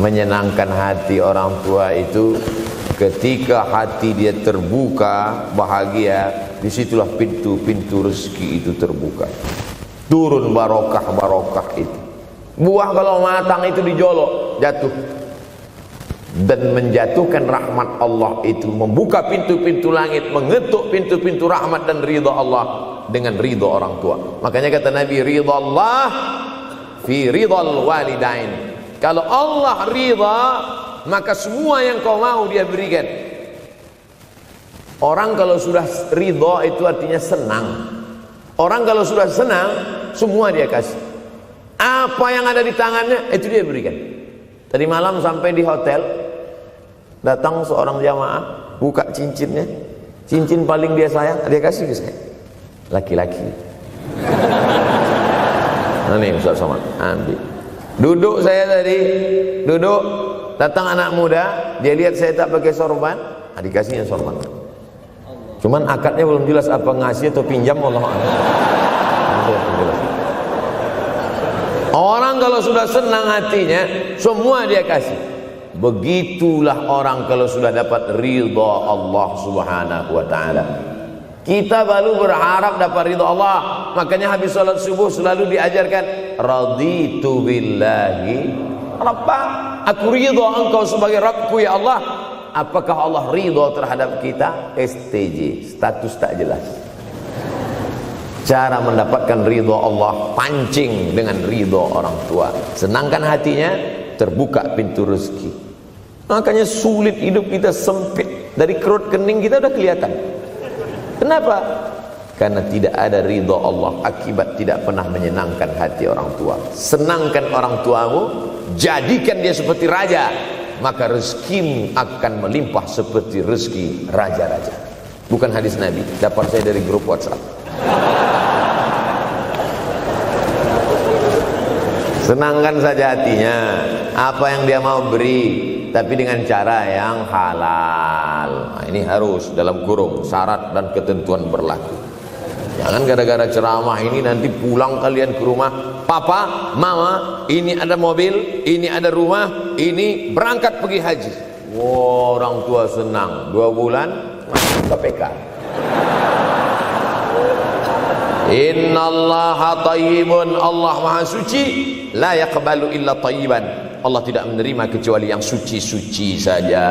menyenangkan hati orang tua itu ketika hati dia terbuka, bahagia, disitulah pintu-pintu rezeki itu terbuka. Turun barokah-barokah itu. Buah kalau matang itu dijolok, jatuh. Dan menjatuhkan rahmat Allah itu, membuka pintu-pintu langit, mengetuk pintu-pintu rahmat dan ridha Allah dengan ridha orang tua. Makanya kata Nabi, ridha Allah fi ridhal walidain. Kalau Allah ridha, maka semua yang kau mau dia berikan. Orang kalau sudah ridha itu artinya senang. Orang kalau sudah senang, semua dia kasih. Apa yang ada di tangannya, itu dia berikan. Tadi malam sampai di hotel, datang seorang jamaah, buka cincinnya. Cincin paling dia sayang, dia kasih ke saya. Laki-laki. Nah nih Ustaz Somad, ambil. Duduk saya tadi, duduk. Datang anak muda, dia lihat saya tak pakai sorban, dikasihnya sorban. Cuman akadnya belum jelas apa ngasih atau pinjam, Allah. Orang kalau sudah senang hatinya, semua dia kasih. Begitulah orang kalau sudah dapat ridha Allah Subhanahu wa ta'ala. Kita baru berharap dapat ridha Allah. Makanya habis salat subuh selalu diajarkan, raditu billahi Rabba, aku ridha engkau sebagai Rabbku ya Allah. Apakah Allah ridha terhadap kita? STJ, status tak jelas. Cara mendapatkan ridha Allah, pancing dengan ridha orang tua. Senangkan hatinya, terbuka pintu rezeki. Makanya sulit hidup kita, sempit. Dari kerut kening kita udah kelihatan. Kenapa? Karena tidak ada ridha Allah akibat tidak pernah menyenangkan hati orang tua. Senangkan orang tuamu, jadikan dia seperti raja, maka rezekimu akan melimpah seperti rezeki raja-raja. Bukan hadis Nabi, dapat saya dari grup WhatsApp. Senangkan saja hatinya, apa yang dia mau beri, tapi dengan cara yang halal. Nah, ini harus dalam kurung syarat dan ketentuan berlaku. Jangan gara-gara ceramah ini nanti pulang kalian ke rumah, papa, mama, ini ada mobil, ini ada rumah, ini berangkat pergi haji. Wow, orang tua senang, 2 bulan masuk KPK. Innallaha tayyibun, Allah maha suci, la yaqbalu illa tayyiban. Allah tidak menerima kecuali yang suci-suci saja.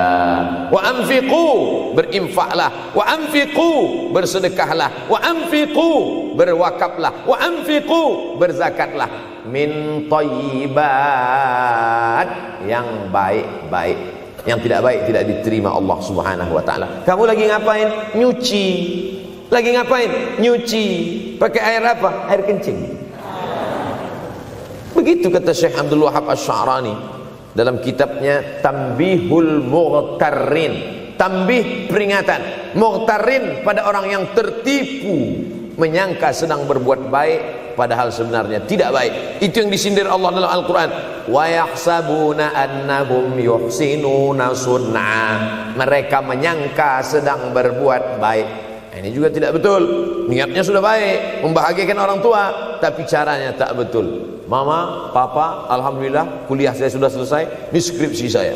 Wa anfiqu, berinfaklah. Wa anfiqu, bersedekahlah. Wa anfiqu, berwakaflah. Wa anfiqu, berzakatlah. Min thayyibat, yang baik-baik. Yang tidak baik tidak diterima Allah Subhanahu wa taala. Kamu lagi ngapain? Nyuci. Lagi ngapain? Nyuci. Pakai air apa? Air kencing. Begitu kata Syekh Abdul Wahab Asy-Sya'rani dalam kitabnya Tanbihul Mughtarrin. Tanbih, peringatan. Mughtarrin, pada orang yang tertipu, menyangka sedang berbuat baik padahal sebenarnya tidak baik. Itu yang disindir Allah dalam Al-Quran. Wa yahsabuna annahum yuhsinuna sun'a. Mereka menyangka sedang berbuat baik. Nah, ini juga tidak betul. Niatnya sudah baik, membahagiakan orang tua, tapi caranya tak betul. Mama, papa, alhamdulillah kuliah saya sudah selesai, ini skripsi saya.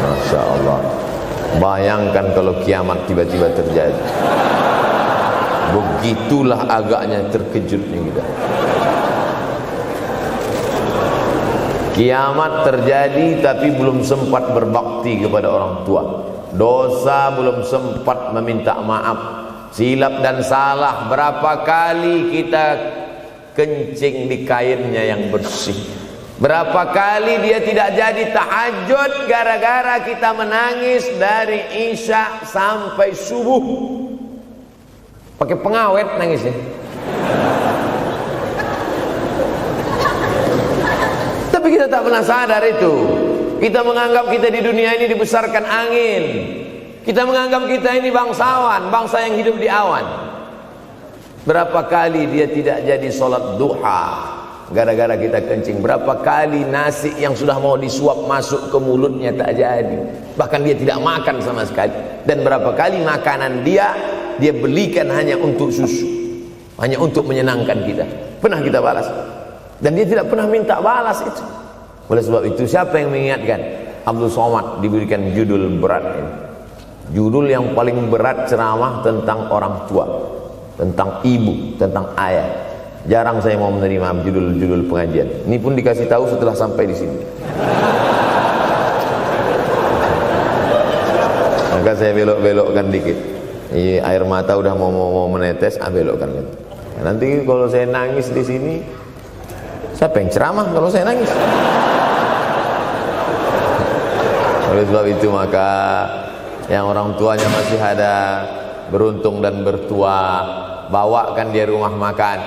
Masya Allah. Bayangkan kalau kiamat tiba-tiba terjadi. Begitulah agaknya terkejutnya kita. Kiamat terjadi tapi belum sempat berbakti kepada orang tua. Dosa belum sempat meminta maaf. Silap dan salah berapa kali kita kencing di kainnya yang bersih. Berapa kali dia tidak jadi tahajud gara-gara kita menangis dari Isya sampai subuh. Pakai pengawet nangisnya. Tapi kita tak pernah sadar itu. Kita menganggap kita di dunia ini dibesarkan angin. Kita menganggap kita ini bangsawan, bangsa yang hidup di awan. Berapa kali dia tidak jadi sholat duha gara-gara kita kencing. Berapa kali nasi yang sudah mau disuap masuk ke mulutnya tak jadi. Bahkan dia tidak makan sama sekali. Dan berapa kali makanan dia belikan hanya untuk susu, hanya untuk menyenangkan kita. Pernah kita balas. Dan dia tidak pernah minta balas itu. Oleh sebab itu, siapa yang mengingatkan? Abdul Somad diberikan judul berat ini. Judul yang paling berat ceramah tentang orang tua, tentang ibu, tentang ayah. Jarang saya mau menerima judul-judul pengajian. Ini pun dikasih tahu setelah sampai di sini. Maka saya belok-belokkan dikit. Ini air mata udah mau menetes, belokkan. Nanti kalau saya nangis di sini, siapa yang ceramah kalau saya nangis? Oleh sebab itu maka yang orang tuanya masih ada, beruntung dan bertua, bawakan dia rumah makan.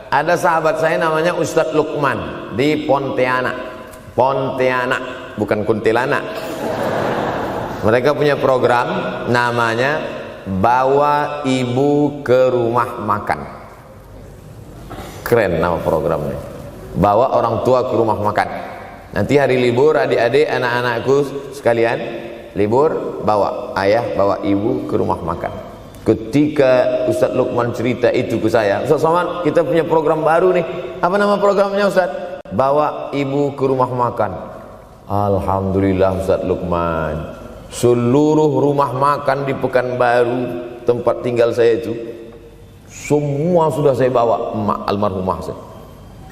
Ada sahabat saya namanya Ustadz Lukman di Pontianak, bukan Kuntilanak. Mereka punya program namanya Bawa Ibu ke Rumah Makan. Keren nama programnya. Bawa orang tua ke rumah makan. Nanti hari libur adik-adik anak-anakku sekalian libur, bawa ayah, bawa ibu ke rumah makan. Ketika Ustadz Lukman cerita itu ke saya, Ustadz Somad, kita punya program baru nih. Apa nama programnya Ustadz? Bawa ibu ke rumah makan. Alhamdulillah Ustadz Lukman, seluruh rumah makan di Pekanbaru tempat tinggal saya itu semua sudah saya bawa. Emak almarhumah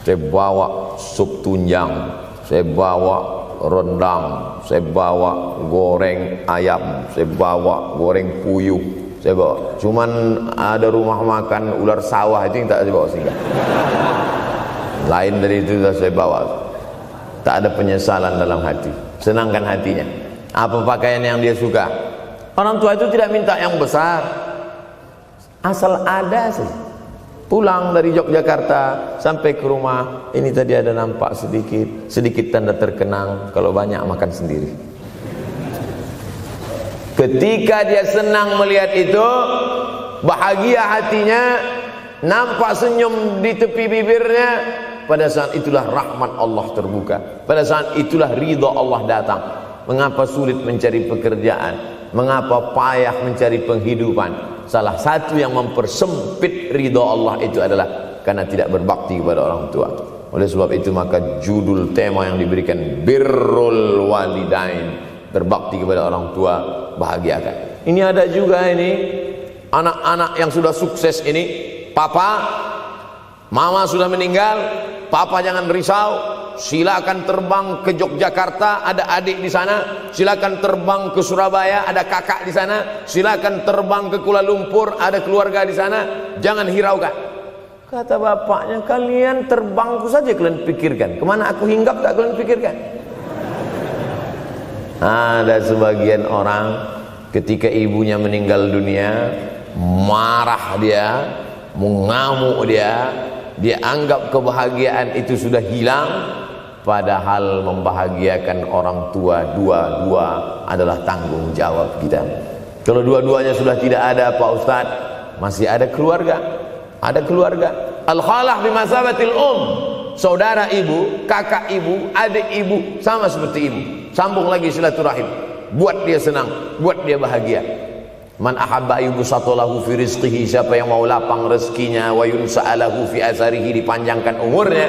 saya bawa sup tunjang, saya bawa rendang, saya bawa goreng ayam, saya bawa goreng puyuh, saya bawa. Cuman ada rumah makan ular sawah itu yang tak saya bawa singgah. Lain dari itu sudah saya bawa. Tak ada penyesalan dalam hati. senangkan hatinya. Apa pakaian yang dia suka? Orang tua itu tidak minta yang besar, asal ada saja. Pulang dari Yogyakarta sampai ke rumah, ini tadi ada nampak sedikit tanda terkenang, kalau banyak makan sendiri. Ketika dia senang melihat itu, bahagia hatinya, nampak senyum di tepi bibirnya, pada saat itulah rahmat Allah terbuka. Pada saat itulah ridha Allah datang. Mengapa sulit mencari pekerjaan? Mengapa payah mencari penghidupan? Salah satu yang mempersempit ridha Allah itu adalah karena tidak berbakti kepada orang tua. Oleh sebab itu maka judul tema yang diberikan birrul walidain, berbakti kepada orang tua, bahagiakan. Ini ada juga ini anak-anak yang sudah sukses ini, papa, mama sudah meninggal, papa jangan risau, silakan terbang ke Yogyakarta, ada adik di sana, silakan terbang ke Surabaya, ada kakak di sana, silakan terbang ke Kuala Lumpur, ada keluarga di sana, jangan hiraukan. Kata bapaknya, kalian terbangku saja kalian pikirkan, kemana aku hinggap tak kalian pikirkan. Ada sebagian orang ketika ibunya meninggal dunia, marah dia, mengamuk dia anggap kebahagiaan itu sudah hilang, padahal membahagiakan orang tua dua-dua adalah tanggung jawab kita. Kalau dua-duanya sudah tidak ada Pak Ustadz, masih ada keluarga. Ada keluarga. Al-khalah bimasabatil saudara ibu, kakak ibu, adik ibu, sama seperti ibu. Sambung lagi silaturahim, buat dia senang, buat dia bahagia. Man ahabba yubsatalahu fi rizqihi, siapa yang mau lapang rezekinya, wa yunsa'alahu fi asarihi, dipanjangkan umurnya,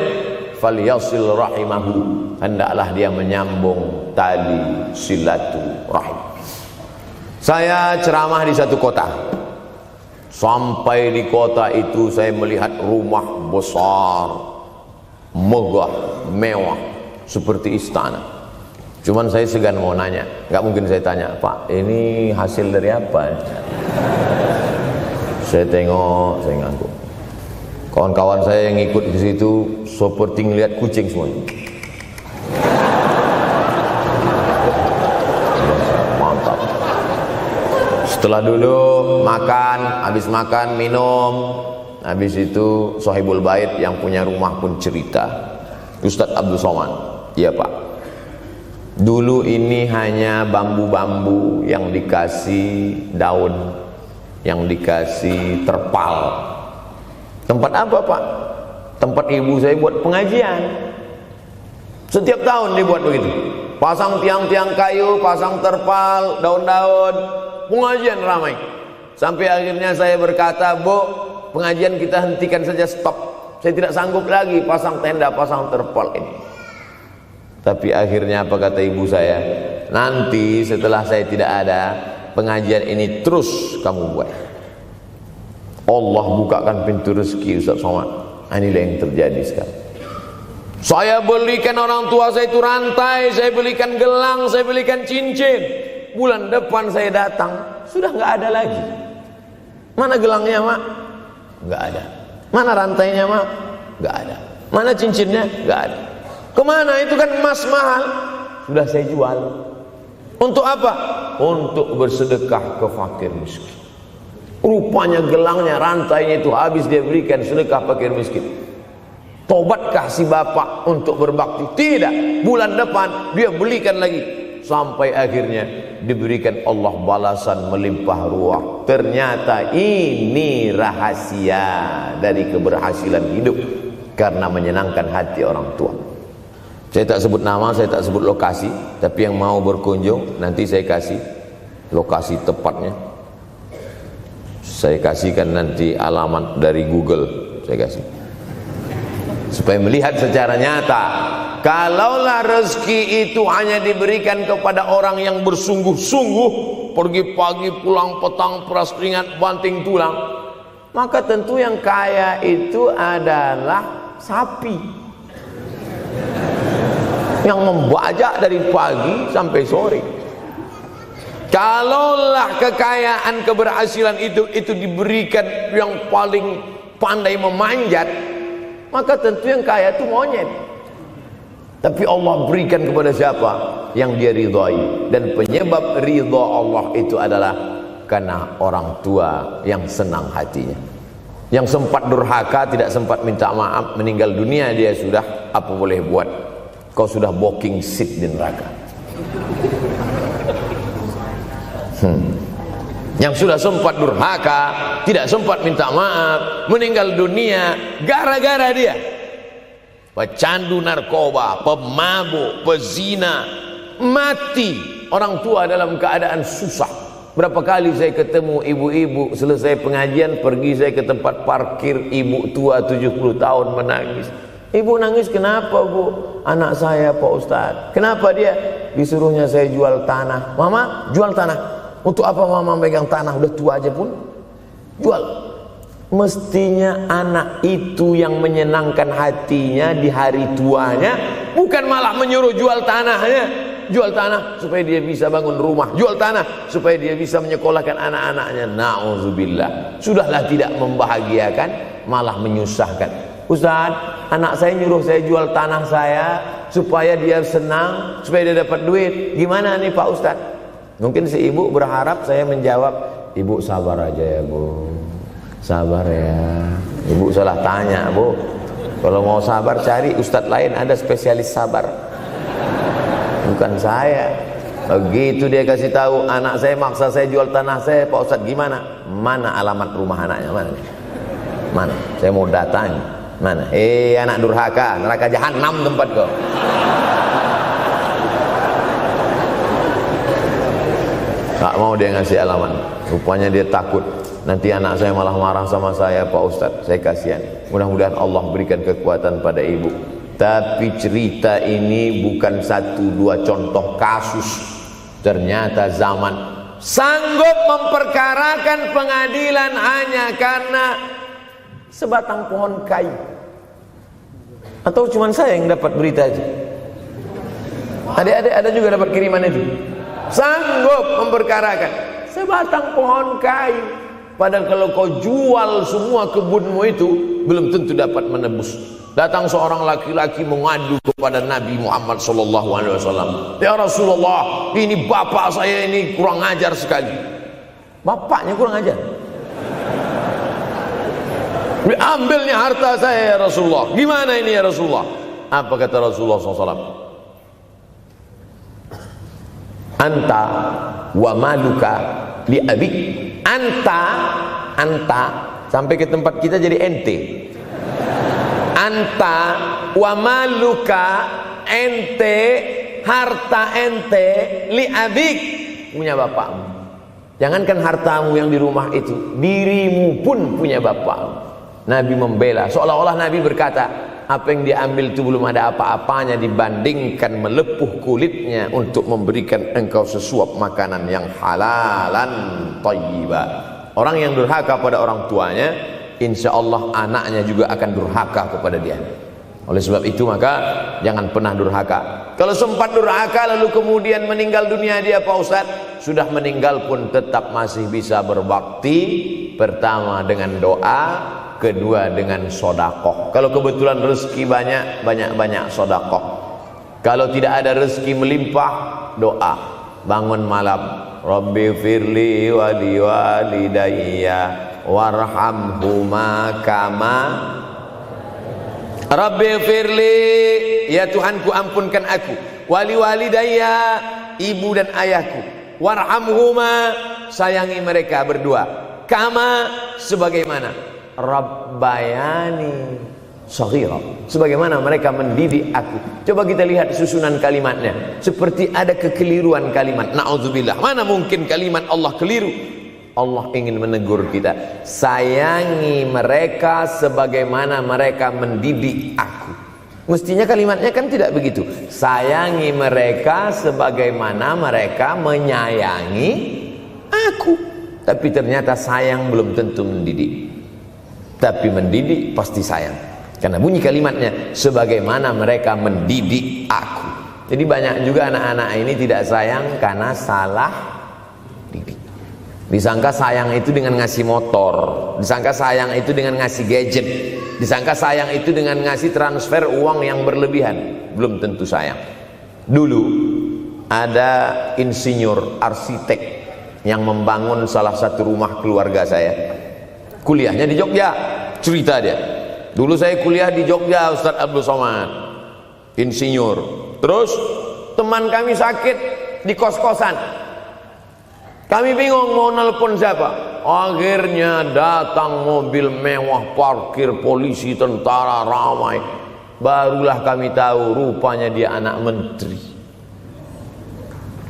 falyasil rahimahu, hendaklah dia menyambung tali silaturahim. Saya ceramah di satu kota. Sampai di kota itu saya melihat rumah besar, megah, mewah, seperti istana. Cuman saya segan mau nanya, nggak mungkin saya tanya, Pak, ini hasil dari apa? Saya tengok, saya ngangguk. Kawan-kawan saya yang ikut di situ seperti ngelihat kucing semuanya. Mantap. Setelah dulu makan, habis makan minum, habis itu Sohibul Bait yang punya rumah pun cerita, Ustadz Abdul Somad, iya Pak. Dulu ini hanya bambu-bambu yang dikasih daun, yang dikasih terpal. Tempat apa Pak? Tempat ibu saya buat pengajian. Setiap tahun dibuat begitu. Pasang tiang-tiang kayu, pasang terpal, daun-daun, pengajian ramai. Sampai akhirnya saya berkata, Bu, pengajian kita hentikan saja, stop. Saya tidak sanggup lagi pasang tenda, pasang terpal ini. Tapi akhirnya apa kata ibu saya? Nanti setelah saya tidak ada, pengajian ini terus kamu buat. Allah bukakan pintu rezeki Ustaz Somad. Inilah yang terjadi sekarang. Saya belikan orang tua saya itu rantai, saya belikan gelang, saya belikan cincin. Bulan depan saya datang, sudah nggak ada lagi. Mana gelangnya Mak? Nggak ada. Mana rantainya Mak? Nggak ada. Mana cincinnya? Nggak ada. Kemana? Itu kan emas mahal. Sudah saya jual. Untuk apa? Untuk bersedekah ke fakir miskin. Rupanya gelangnya, rantainya itu habis dia berikan sedekah fakir miskin. Tobatkah si bapak untuk berbakti? Tidak. Bulan depan dia belikan lagi. Sampai akhirnya diberikan Allah balasan melimpah ruah. Ternyata ini rahasia dari keberhasilan hidup, karena menyenangkan hati orang tua. Saya tak sebut nama, saya tak sebut lokasi, tapi yang mau berkunjung nanti saya kasih lokasi tepatnya. Saya kasihkan nanti alamat dari Google, saya kasih. Supaya melihat secara nyata, kalaulah rezeki itu hanya diberikan kepada orang yang bersungguh-sungguh, pergi pagi pulang petang, peras keringat, banting tulang, maka tentu yang kaya itu adalah sapi yang membajak dari pagi sampai sore. Kalaulah kekayaan, keberhasilan itu diberikan yang paling pandai memanjat, maka tentu yang kaya itu monyet. Tapi Allah berikan kepada siapa yang dia ridhai. Dan penyebab ridha Allah itu adalah karena orang tua yang senang hatinya. Yang sempat durhaka, tidak sempat minta maaf, meninggal dunia dia sudah, apa boleh buat? Kau sudah booking seat di neraka. Yang sudah sempat durhaka, tidak sempat minta maaf, meninggal dunia gara-gara dia pecandu narkoba, pemabuk, pezina, mati. Orang tua dalam keadaan susah. Berapa kali saya ketemu ibu-ibu selesai pengajian, pergi saya ke tempat parkir, ibu tua 70 tahun menangis. Ibu nangis kenapa bu? Anak saya Pak Ustadz. Kenapa dia? Disuruhnya saya jual tanah. Mama jual tanah. Untuk apa mama megang tanah? Udah tua aja pun jual. Mestinya anak itu yang menyenangkan hatinya di hari tuanya, bukan malah menyuruh jual tanahnya. Jual tanah supaya dia bisa bangun rumah, jual tanah supaya dia bisa menyekolahkan anak-anaknya. Na'udzubillah. Sudahlah tidak membahagiakan, malah menyusahkan. Ustaz, anak saya nyuruh saya jual tanah saya supaya dia senang, supaya dia dapat duit. Gimana nih Pak Ustaz? Mungkin si ibu berharap saya menjawab, ibu sabar aja ya bu, sabar ya. Ibu salah tanya bu. Kalau mau sabar cari ustadz lain, ada spesialis sabar, bukan saya. Begitu dia kasih tahu, anak saya maksa saya jual tanah saya, Pak Ustadz gimana? Mana alamat rumah anaknya? Mana? Saya mau datang. Mana? Anak durhaka, neraka jahanam tempat kau. Tak mau dia ngasih alamat. Rupanya dia takut nanti anak saya malah marah sama saya, Pak Ustadz. Saya kasihan. Mudah-mudahan Allah berikan kekuatan pada ibu. Tapi cerita ini bukan satu dua contoh kasus. Ternyata zaman sanggup memperkarakan pengadilan hanya karena sebatang pohon kayu. Atau cuma saya yang dapat berita aja? Adik-adik ada juga dapat kiriman itu? Sanggup memperkarakan sebatang pohon kayu. Padahal kalau kau jual semua kebunmu itu, belum tentu dapat menebus. Datang seorang laki-laki mengadu kepada Nabi Muhammad SAW. Ya Rasulullah, ini bapak saya ini kurang ajar sekali. Bapaknya kurang ajar? Diambilnya harta saya ya Rasulullah. Gimana ini ya Rasulullah? Apa kata Rasulullah SAW? Anta wa maluka li abik. Anta sampai ke tempat kita jadi ente. Anta wa maluka, ente, harta ente, li abik, punya bapakmu. Jangankan hartamu yang di rumah itu, dirimu pun punya bapakmu. Nabi membela, seolah-olah Nabi berkata, apa yang diambil itu belum ada apa-apanya dibandingkan melepuh kulitnya untuk memberikan engkau sesuap makanan yang halalan thayyibah. Orang yang durhaka pada orang tuanya, insya Allah anaknya juga akan durhaka kepada dia. Oleh sebab itu maka jangan pernah durhaka. Kalau sempat durhaka lalu kemudian meninggal dunia dia Pak Ustaz, sudah meninggal pun tetap masih bisa berbakti. Pertama dengan doa, kedua dengan sodakoh. Kalau kebetulan rezeki banyak sodakoh. Kalau tidak ada rezeki melimpah, doa. Bangun malam, Rabbi firli wali walidayya warhamhuma kama Rabbi firli, ya Tuhanku ampunkan aku, wali walidayya, ibu dan ayahku, warhamhuma, sayangi mereka berdua, kama, sebagaimana Rabbayani shaghira, sebagaimana mereka mendidik aku. Coba kita lihat susunan kalimatnya, seperti ada kekeliruan kalimat. Na'udzubillah, mana mungkin kalimat Allah keliru. Allah ingin menegur kita, sayangi mereka sebagaimana mereka mendidik aku. Mestinya kalimatnya kan tidak begitu, sayangi mereka sebagaimana mereka menyayangi aku. Tapi ternyata sayang belum tentu mendidik, tapi mendidik pasti sayang. Karena bunyi kalimatnya, sebagaimana mereka mendidik aku. Jadi banyak juga anak-anak ini tidak sayang karena salah didik. Disangka sayang itu dengan ngasih motor, disangka sayang itu dengan ngasih gadget, Disangka sayang itu dengan ngasih transfer uang yang berlebihan. Belum tentu sayang. Dulu ada insinyur arsitek yang membangun salah satu rumah keluarga saya. Kuliahnya di Jogja. Cerita dia, dulu saya kuliah di Jogja, Ustadz Abdul Somad, insinyur. Terus teman kami sakit di kos-kosan. Kami bingung mau nelpon siapa. Akhirnya datang mobil mewah, parkir polisi, tentara, ramai. Barulah kami tahu rupanya dia anak menteri.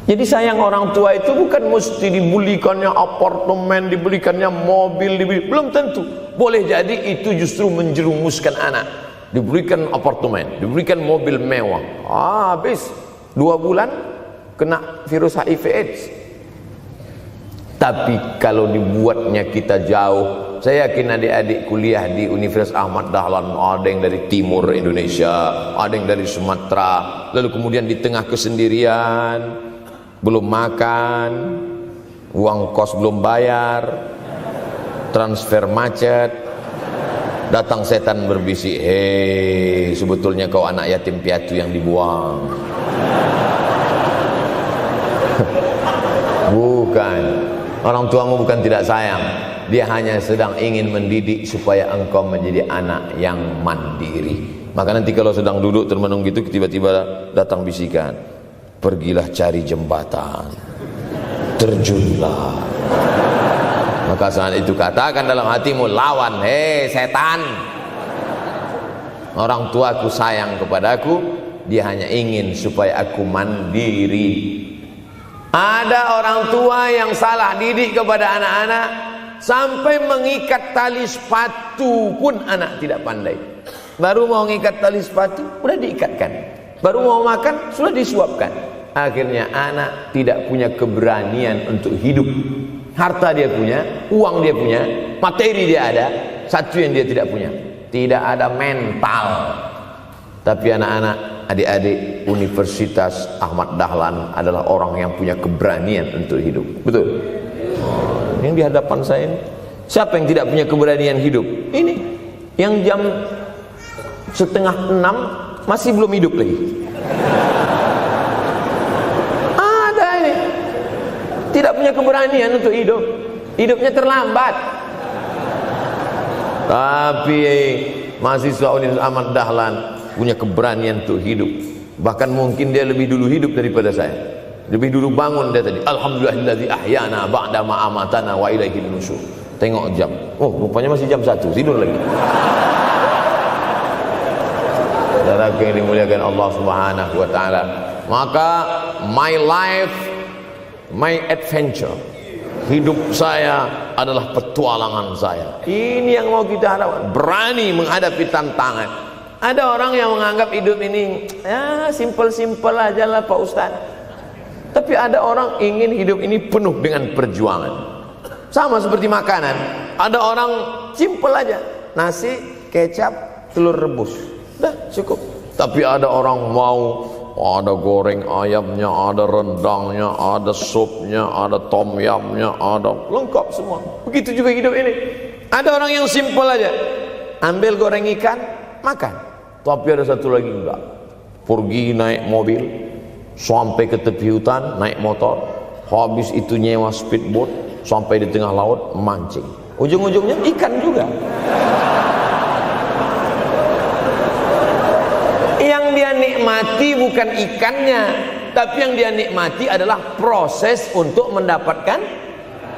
Jadi sayang orang tua itu bukan mesti dibelikannya apartemen, dibelikannya mobil, belum tentu. Boleh jadi itu justru menjerumuskan anak. Diberikan apartemen, diberikan mobil mewah. Habis 2 bulan kena virus HIV AIDS. Tapi kalau dibuatnya kita jauh, saya yakin adik-adik kuliah di Universitas Ahmad Dahlan, ada yang dari timur Indonesia, ada yang dari Sumatera, lalu kemudian di tengah kesendirian, belum makan, uang kos belum bayar, transfer macet, datang setan berbisik, hei, sebetulnya kau anak yatim piatu yang dibuang. Bukan, orang tuamu bukan tidak sayang, dia hanya sedang ingin mendidik supaya engkau menjadi anak yang mandiri. Maka nanti kalau sedang duduk termenung gitu, tiba-tiba datang bisikan, pergilah cari jembatan, terjunlah. Maka saat itu katakan dalam hatimu, lawan, hei setan. Orang tuaku sayang kepadaku, dia hanya ingin supaya aku mandiri. Ada orang tua yang salah didik kepada anak-anak, sampai mengikat tali sepatu pun anak tidak pandai. Baru mau mengikat tali sepatu, sudah diikatkan. Baru mau makan, sudah disuapkan. Akhirnya anak tidak punya keberanian untuk hidup. Harta dia punya, uang dia punya, materi dia ada, satu yang dia tidak punya, tidak ada mental. Tapi anak-anak, adik-adik Universitas Ahmad Dahlan adalah orang yang punya keberanian untuk hidup. Betul? Yang di hadapan saya ini, siapa yang tidak punya keberanian hidup? Ini yang jam 5:30 masih belum hidup lagi. Tidak punya keberanian untuk hidup, hidupnya terlambat. Tapi mahasiswa Universitas Ahmad Dahlan punya keberanian untuk hidup. Bahkan mungkin dia lebih dulu hidup daripada saya. Lebih dulu bangun dia tadi. Alhamdulillahillazi ahyana ba'da ma amatana wa ilaihil nusyur. Tengok jam, oh rupanya masih jam 1, tidur lagi. Saudara yang dimuliakan Allah Subhanahu wa taala. Maka my life, my adventure, hidup saya adalah petualangan saya. Ini yang mau kita harapkan, berani menghadapi tantangan. Ada orang yang menganggap hidup ini ya simpel-simpel aja lah Pak Ustaz. Tapi ada orang ingin hidup ini penuh dengan perjuangan. Sama seperti makanan, ada orang simpel aja, nasi, kecap, telur rebus, dah cukup. Tapi ada orang mau ada goreng ayamnya, ada rendangnya, ada supnya, ada tom yamnya, ada lengkap semua. Begitu juga hidup ini. Ada orang yang simpel aja, ambil goreng ikan, makan. Tapi ada satu lagi enggak, pergi naik mobil sampai ke tepi hutan, naik motor, habis itu nyewa speedboat sampai di tengah laut mancing. Ujung-ujungnya ikan juga. Yang dia nikmati bukan ikannya, tapi yang dia nikmati adalah proses untuk mendapatkan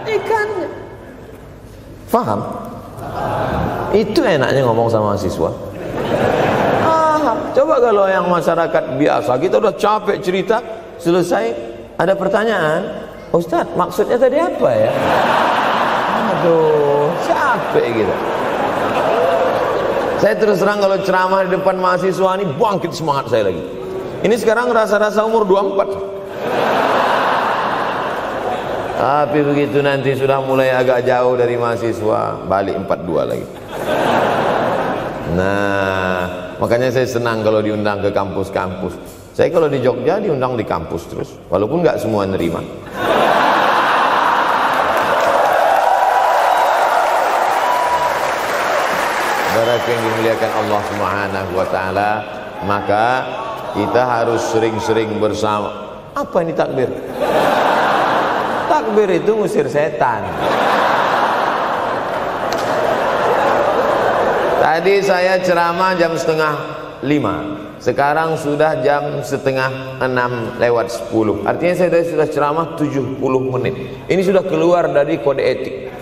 ikannya. Faham? Itu enaknya ngomong sama mahasiswa. Coba kalau yang masyarakat biasa, kita udah capek cerita, selesai ada pertanyaan, Ustadz maksudnya tadi apa ya? Aduh, capek gitu. Saya terus terang kalau ceramah di depan mahasiswa ini bangkit semangat saya lagi. Ini sekarang rasa-rasa umur 24. Tapi begitu nanti sudah mulai agak jauh dari mahasiswa, balik 42 lagi. Nah, makanya saya senang kalau diundang ke kampus-kampus. Saya kalau di Jogja diundang di kampus terus, walaupun nggak semua nerima. Saudara saudaraku yang dimuliakan Allah Subhanahu wa taala, maka kita harus sering-sering bersama. Apa ini takbir? Takbir itu ngusir setan. Tadi saya ceramah jam 4:30. Sekarang sudah jam 5:30 Artinya saya sudah ceramah 70 menit. Ini sudah keluar dari kode etik.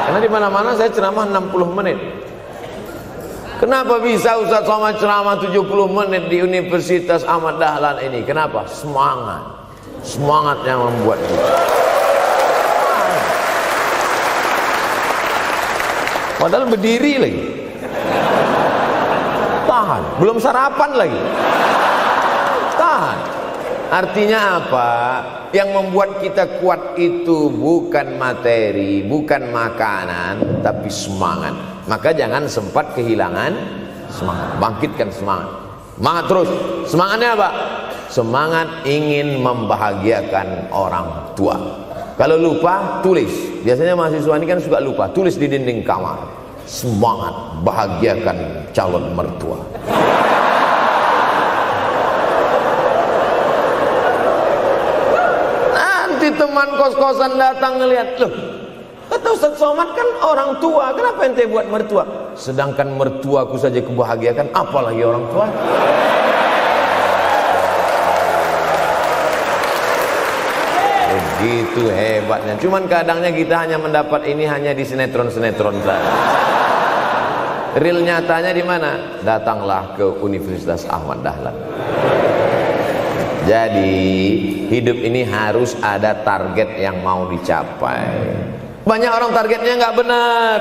Karena di mana-mana saya ceramah 60 menit. Kenapa bisa Ustaz Somad ceramah 70 menit di Universitas Ahmad Dahlan ini? Kenapa? Semangat. Semangat yang membuat kita. Padahal berdiri lagi. Tahan, belum sarapan lagi. Tahan. Artinya apa? Yang membuat kita kuat itu bukan materi, bukan makanan, tapi semangat. Maka jangan sempat kehilangan semangat. Bangkitkan semangat. Semangat terus. Semangatnya apa? Semangat ingin membahagiakan orang tua. Kalau lupa, tulis. Biasanya mahasiswa ini kan suka lupa. Tulis di dinding kamar. Semangat bahagiakan calon mertua. Nanti teman kos-kosan datang ngelihat, loh, kata Ustaz Somad kan orang tua, kenapa ente buat mertua? Sedangkan mertuaku saja kebahagiakan, apalagi orang tua. Begitu hebatnya. Cuman kadangnya kita hanya mendapat ini hanya di sinetron-sinetron saja. Real nyatanya di mana? Datanglah ke Universitas Ahmad Dahlan. Jadi hidup ini harus ada target yang mau dicapai. Banyak orang targetnya nggak benar.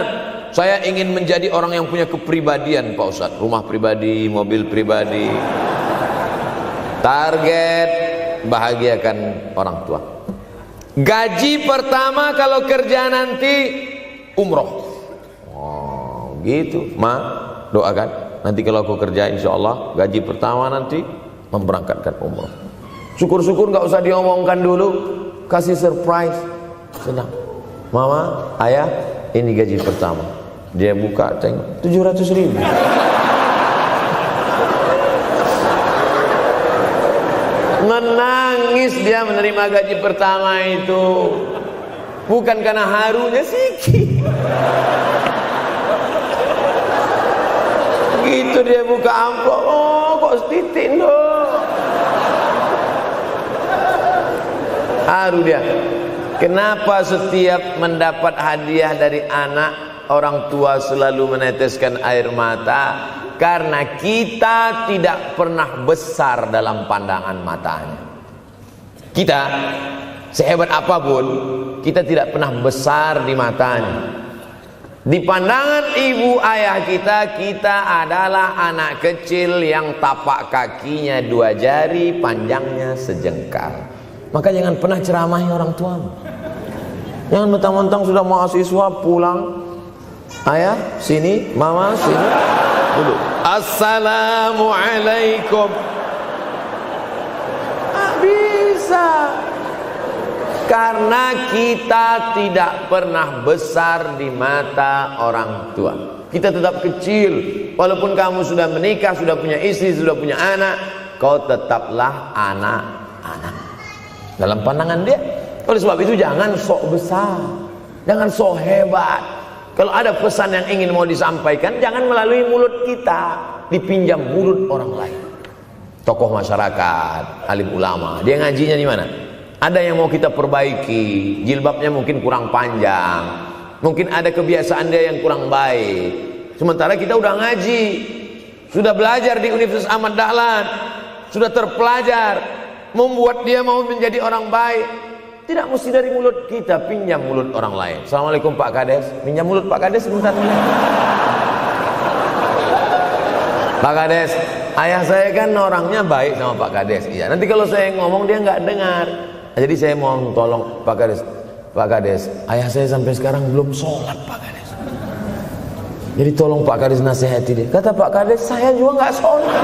Saya ingin menjadi orang yang punya kepribadian, Pak Ustadz. Rumah pribadi, mobil pribadi. Target bahagiakan orang tua. Gaji pertama kalau kerja nanti umroh. Oh, gitu. Ma, doakan. Nanti kalau aku kerja insya Allah gaji pertama nanti memberangkatkan umroh. Syukur-syukur nggak usah diomongkan dulu, kasih surprise. Senang. Mama, ayah, ini gaji pertama. Dia buka, tengok 700.000. Menangis dia menerima gaji pertama itu. Bukan karena harunya sikit. Gitu dia buka amplop, oh kok setitik dong. Haru dia. Kenapa setiap mendapat hadiah dari anak, orang tua selalu meneteskan air mata? Karena kita tidak pernah besar dalam pandangan matanya. Kita sehebat apapun, kita tidak pernah besar di matanya. Di pandangan ibu ayah kita, kita adalah anak kecil yang tapak kakinya 2 jari, panjangnya sejengkal. Maka jangan pernah ceramahi orang tuamu. Jangan mentang-mentang sudah mahasiswa pulang, ayah sini, mama sini, dulu assalamualaikum. Bisa. Karena kita tidak pernah besar di mata orang tua. Kita tetap kecil. Walaupun kamu sudah menikah, sudah punya istri, sudah punya anak, kau tetaplah anak-anak dalam pandangan dia. Oleh sebab itu jangan sok besar, jangan sok hebat. Kalau ada pesan yang ingin mau disampaikan, jangan melalui mulut kita, dipinjam mulut orang lain. Tokoh masyarakat, alim ulama, dia ngajinya di mana? Ada yang mau kita perbaiki, jilbabnya mungkin kurang panjang, mungkin ada kebiasaan dia yang kurang baik. Sementara kita udah ngaji, sudah belajar di Universitas Ahmad Dahlan, sudah terpelajar, membuat dia mau menjadi orang baik. Tidak mesti dari mulut kita, pinjam mulut orang lain. Assalamualaikum Pak Kades, pinjam mulut Pak Kades sebentar. Pak Kades, ayah saya kan orangnya baik sama Pak Kades. Iya, nanti kalau saya ngomong dia nggak dengar. Jadi saya mohon tolong Pak Kades. Pak Kades, ayah saya sampai sekarang belum sholat Pak Kades. Jadi tolong Pak Kades nasihati dia. Kata Pak Kades, saya juga nggak sholat.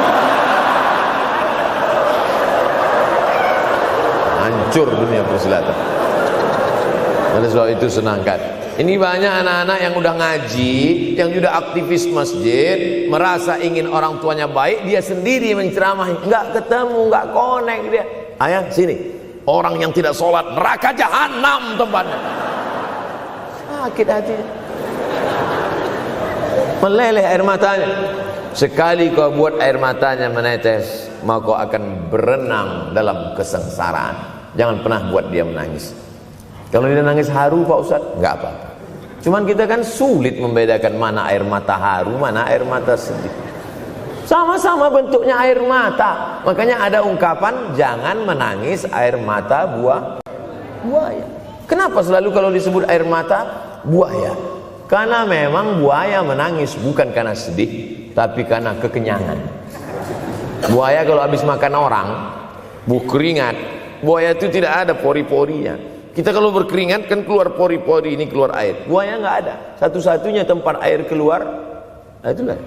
Hancur dunia persilatan. Oleh sebab itu senangkan. Ini banyak anak-anak yang udah ngaji, yang sudah aktivis masjid, merasa ingin orang tuanya baik, dia sendiri menceramahi, nggak ketemu, nggak connect dia. Ayah sini, orang yang tidak sholat neraka jahanam tempatnya. Sakit hati, meleleh air matanya. Sekali kau buat air matanya menetes, maka kau akan berenang dalam kesengsaraan. Jangan pernah buat dia menangis. Kalau dia nangis haru Pak Ustaz, nggak apa-apa. Cuman kita kan sulit membedakan mana air mata haru, mana air mata sedih. Sama-sama bentuknya air mata. Makanya ada ungkapan, jangan menangis air mata buaya. Kenapa selalu kalau disebut air mata buaya? Karena memang buaya menangis bukan karena sedih, tapi karena kekenyangan. Buaya kalau habis makan orang, keringat, buaya itu tidak ada pori-porinya. Kita kalau berkeringat kan keluar pori-pori, ini keluar air. Buaya nggak ada. Satu-satunya tempat air keluar, itulah.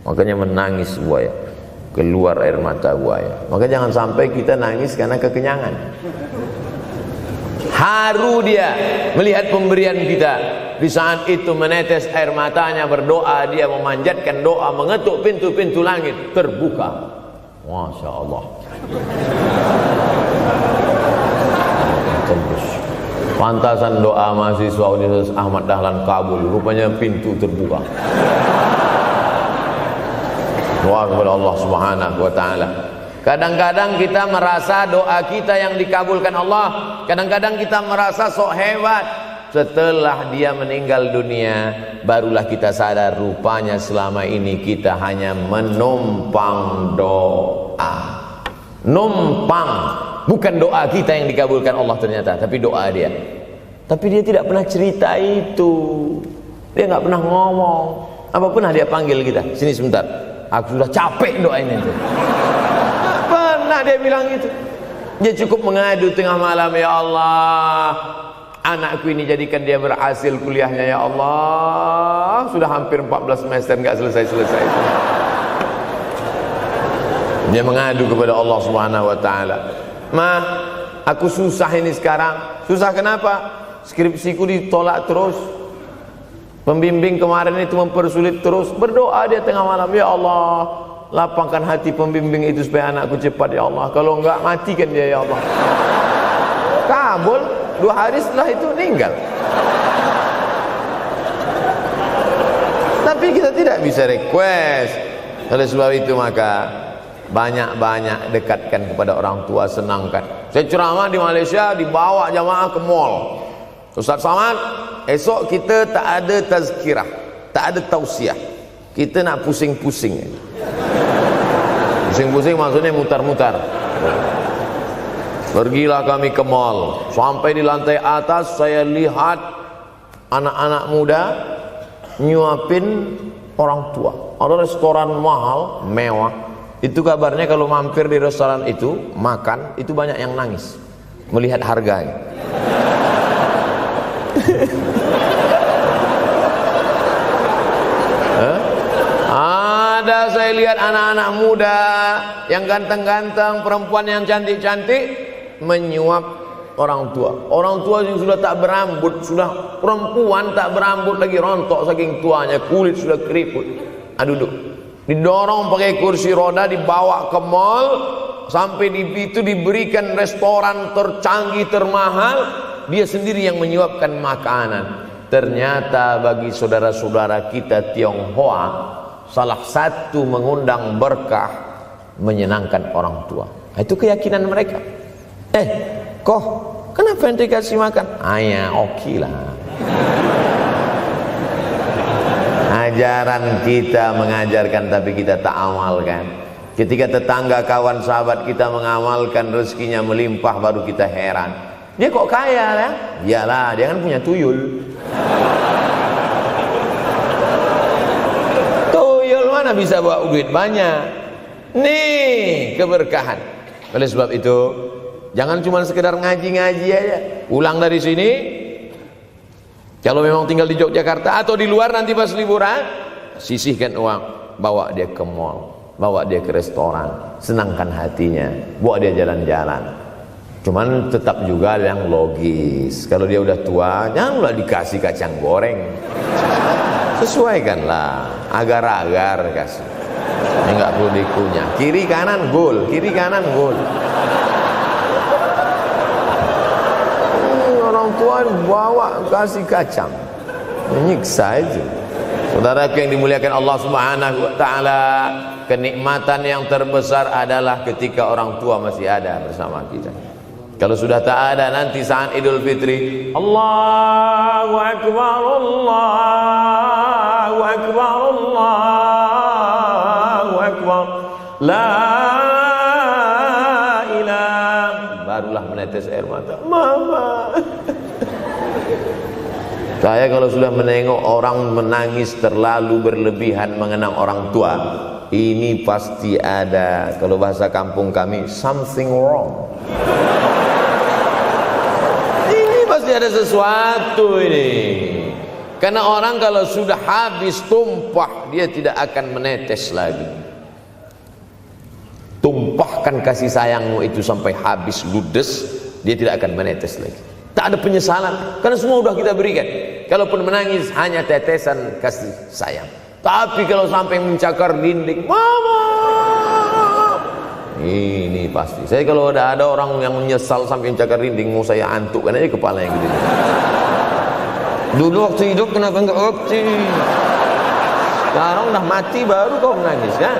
Makanya menangis buaya, keluar air mata buaya. Maka jangan sampai kita nangis karena kekenyangan. Haru dia melihat pemberian kita. Di saat itu menetes air matanya, berdoa, dia memanjatkan doa, mengetuk pintu-pintu langit, terbuka. Masya Allah. Tembus. Pantasan doa mahasiswa Universitas Ahmad Dahlan kabul, rupanya pintu terbuka. Doa kepada Allah Subhanahu wa taala. Kadang-kadang kita merasa doa kita yang dikabulkan Allah, kadang-kadang kita merasa sok hebat. Setelah dia meninggal dunia, barulah kita sadar rupanya selama ini kita hanya menumpang doa. Numpang, bukan doa kita yang dikabulkan Allah ternyata, tapi doa dia. Tapi dia tidak pernah cerita itu. Dia nggak pernah ngomong. Apa pernah dia panggil kita, sini sebentar, aku sudah capek doain itu. Pernah dia bilang itu. Dia cukup mengadu tengah malam, ya Allah, anakku ini jadikan dia berhasil kuliahnya, ya Allah. Sudah hampir 14 semester nggak selesai-selesai. Dia mengadu kepada Allah Subhanahu wa taala. Ma, aku susah ini sekarang. Susah kenapa? Skripsiku ditolak terus. Pembimbing kemarin itu mempersulit terus. Berdoa dia tengah malam, ya Allah, lapangkan hati pembimbing itu supaya anakku cepat, ya Allah. Kalau enggak, matikan dia, ya Allah. Kabul. 2 hari setelah itu meninggal. Tapi kita tidak bisa request. Oleh sebab itu maka banyak-banyak dekatkan kepada orang tua, senangkan. Saya ceramah di Malaysia, dibawa jamaah ke mall. Ustaz Samad, esok kita tak ada tazkirah, tak ada tausiah. Kita nak pusing-pusing. Pusing-pusing maksudnya mutar-mutar. Pergilah kami ke mall. Sampai di lantai atas saya lihat anak-anak muda nyuapin orang tua. Ada restoran mahal, mewah. Itu kabarnya kalau mampir di restoran itu, makan, itu banyak yang nangis melihat harganya. Ada saya lihat anak-anak muda yang ganteng-ganteng, perempuan yang cantik-cantik menyuap orang tua. Orang tua yang sudah tak berambut, sudah perempuan tak berambut lagi, rontok saking tuanya, kulit sudah keriput. Duduk, didorong pakai kursi roda, dibawa ke mall, sampai di itu diberikan restoran tercanggih, termahal, dia sendiri yang menyuapkan makanan. Ternyata bagi saudara-saudara kita Tionghoa, salah satu mengundang berkah menyenangkan orang tua. Itu keyakinan mereka. Kok kenapa ente kasih makan? Ya oke lah. Ajaran kita mengajarkan tapi kita tak amalkan. Ketika tetangga, kawan, sahabat kita mengamalkan, rezekinya melimpah, baru kita heran. Dia kok kaya ya? Iyalah, dia kan punya tuyul. Tuyul mana bisa bawa duit banyak? Nih keberkahan. Oleh sebab itu, jangan cuma sekedar ngaji-ngaji aja. Pulang dari sini, kalau memang tinggal di Yogyakarta atau di luar nanti pas liburan, sisihkan uang, bawa dia ke mall, bawa dia ke restoran, senangkan hatinya, bawa dia jalan-jalan. Cuman tetap juga yang logis. Kalau dia udah tua, janganlah dikasih kacang goreng. Sesuaikanlah, agar-agar kasih. Ini nggak perlu dikunyah. Kiri kanan gol, kiri kanan gol. Orang tua bawa kasih kacang, menyiksa aja. Saudaraku yang dimuliakan Allah Subhanahu wa taala, kenikmatan yang terbesar adalah ketika orang tua masih ada bersama kita. Kalau sudah tak ada, nanti saat Idul Fitri, Allahu Akbar, Allahu Akbar, Allahu Akbar, la ilaha, barulah menetes air mata. Mama. Saya kalau sudah menengok orang menangis terlalu berlebihan mengenang orang tua, ini pasti ada, kalau bahasa kampung kami, something wrong. Pasti ada sesuatu ini. Karena orang kalau sudah habis tumpah, dia tidak akan menetes lagi. Tumpahkan kasih sayangmu itu sampai habis ludes, dia tidak akan menetes lagi. Tak ada penyesalan, karena semua sudah kita berikan. Kalaupun menangis hanya tetesan kasih sayang. Tapi kalau sampai mencakar dinding, mama, ini pasti. Saya kalau ada orang yang menyesal sampai mencakar dinding, mau saya antukkan aja kepala yang gede. Dulu waktu hidup kenapa enggak waktu? Sekarang udah mati baru kau menangis kan?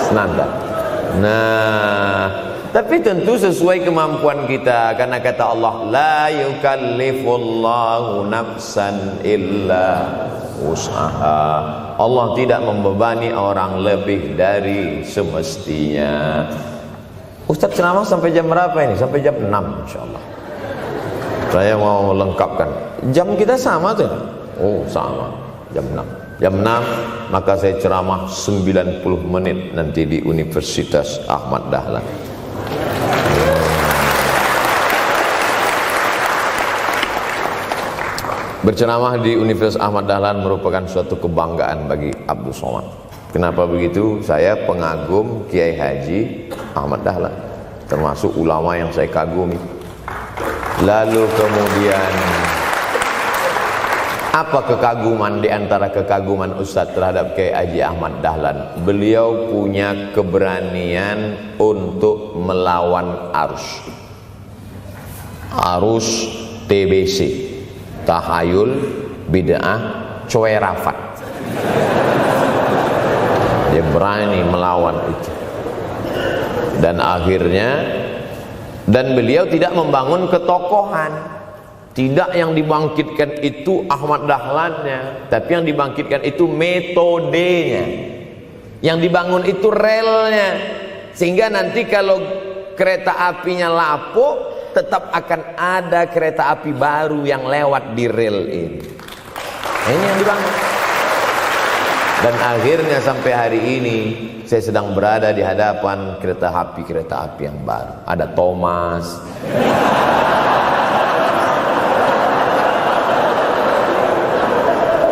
Senanda. Nah, tapi tentu sesuai kemampuan kita, karena kata Allah, la yukallifullahu nafsan illa usaha. Allah tidak membebani orang lebih dari semestinya. Ustaz ceramah sampai jam berapa ini? Sampai jam 6 insyaallah. Saya mau lengkapkan. Jam kita sama tuh. Oh sama, jam 6. Jam 6 maka saya ceramah 90 menit nanti di Universitas Ahmad Dahlan. Berceramah di Universitas Ahmad Dahlan merupakan suatu kebanggaan bagi Abdul Somad. Kenapa begitu? Saya pengagum Kiai Haji Ahmad Dahlan, termasuk ulama yang saya kagumi. Lalu kemudian apa kekaguman di antara kekaguman Ustadz terhadap Kiai Haji Ahmad Dahlan? Beliau punya keberanian untuk melawan arus TBC, tahayul, bid'ah, cuerafat. Dia berani melawan itu. Dan akhirnya, dan beliau tidak membangun ketokohan. Tidak yang dibangkitkan itu Ahmad Dahlannya, tapi yang dibangkitkan itu metodenya. Yang dibangun itu relnya. Sehingga nanti kalau kereta apinya lapuk, tetap akan ada kereta api baru yang lewat di rel ini. Ini yang dibangun. Dan akhirnya sampai hari ini saya sedang berada di hadapan kereta api yang baru. Ada Thomas.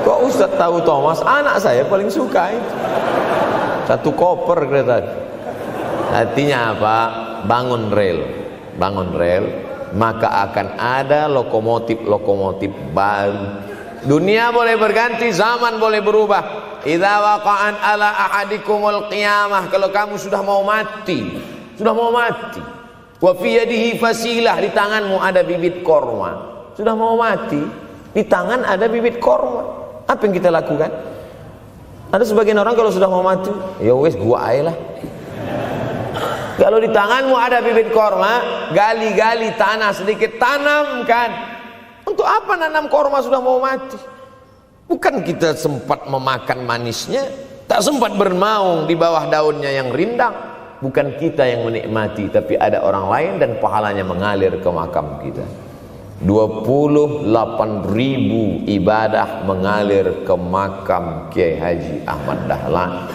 Kok Ustaz tahu Thomas? Anak saya paling suka itu. Satu koper kereta. Artinya apa? Bangun rel, maka akan ada lokomotif baru. Dunia boleh berganti, zaman boleh berubah. Idza waqa'an ala ahadikumul qiyamah, kalau kamu sudah mau mati, wa fi yadihi fasilah, di tanganmu ada bibit korma. Sudah mau mati, di tangan ada bibit korma. Apa yang kita lakukan? Ada sebagian orang kalau sudah mau mati, ya wes gua aja lah. Kalau di tanganmu ada bibit korma, gali-gali tanah sedikit, tanamkan. Untuk apa nanam korma sudah mau mati? Bukan kita sempat memakan manisnya, tak sempat bernaung di bawah daunnya yang rindang. Bukan kita yang menikmati, tapi ada orang lain dan pahalanya mengalir ke makam kita. 28.000 ibadah mengalir ke makam Kiai Haji Ahmad Dahlan.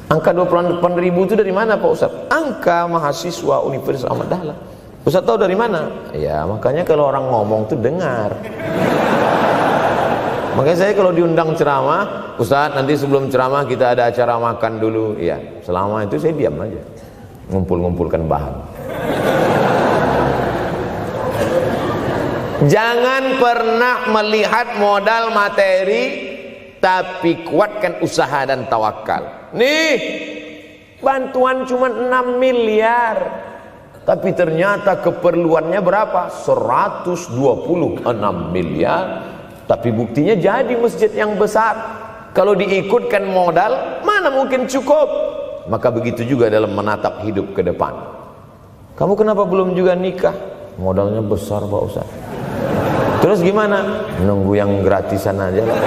Angka 28.000 itu dari mana Pak Ustaz? Angka mahasiswa Universitas Ahmad Dahlan. Ustaz tahu dari mana? Ya makanya kalau orang ngomong tuh dengar. Makanya saya kalau diundang ceramah, Ustaz nanti sebelum ceramah kita ada acara makan dulu. Iya, selama itu saya diam aja. ngumpul-ngumpulkan bahan. Jangan pernah melihat modal materi, tapi kuatkan usaha dan tawakal. Nih, bantuan cuma 6 miliar, tapi ternyata keperluannya berapa? 126 miliar. Tapi buktinya jadi masjid yang besar. Kalau diikutkan modal, mana mungkin cukup? Maka begitu juga dalam menatap hidup ke depan. Kamu kenapa belum juga nikah? Modalnya besar Pak Ustaz. Terus gimana? Nunggu yang gratisan aja lah.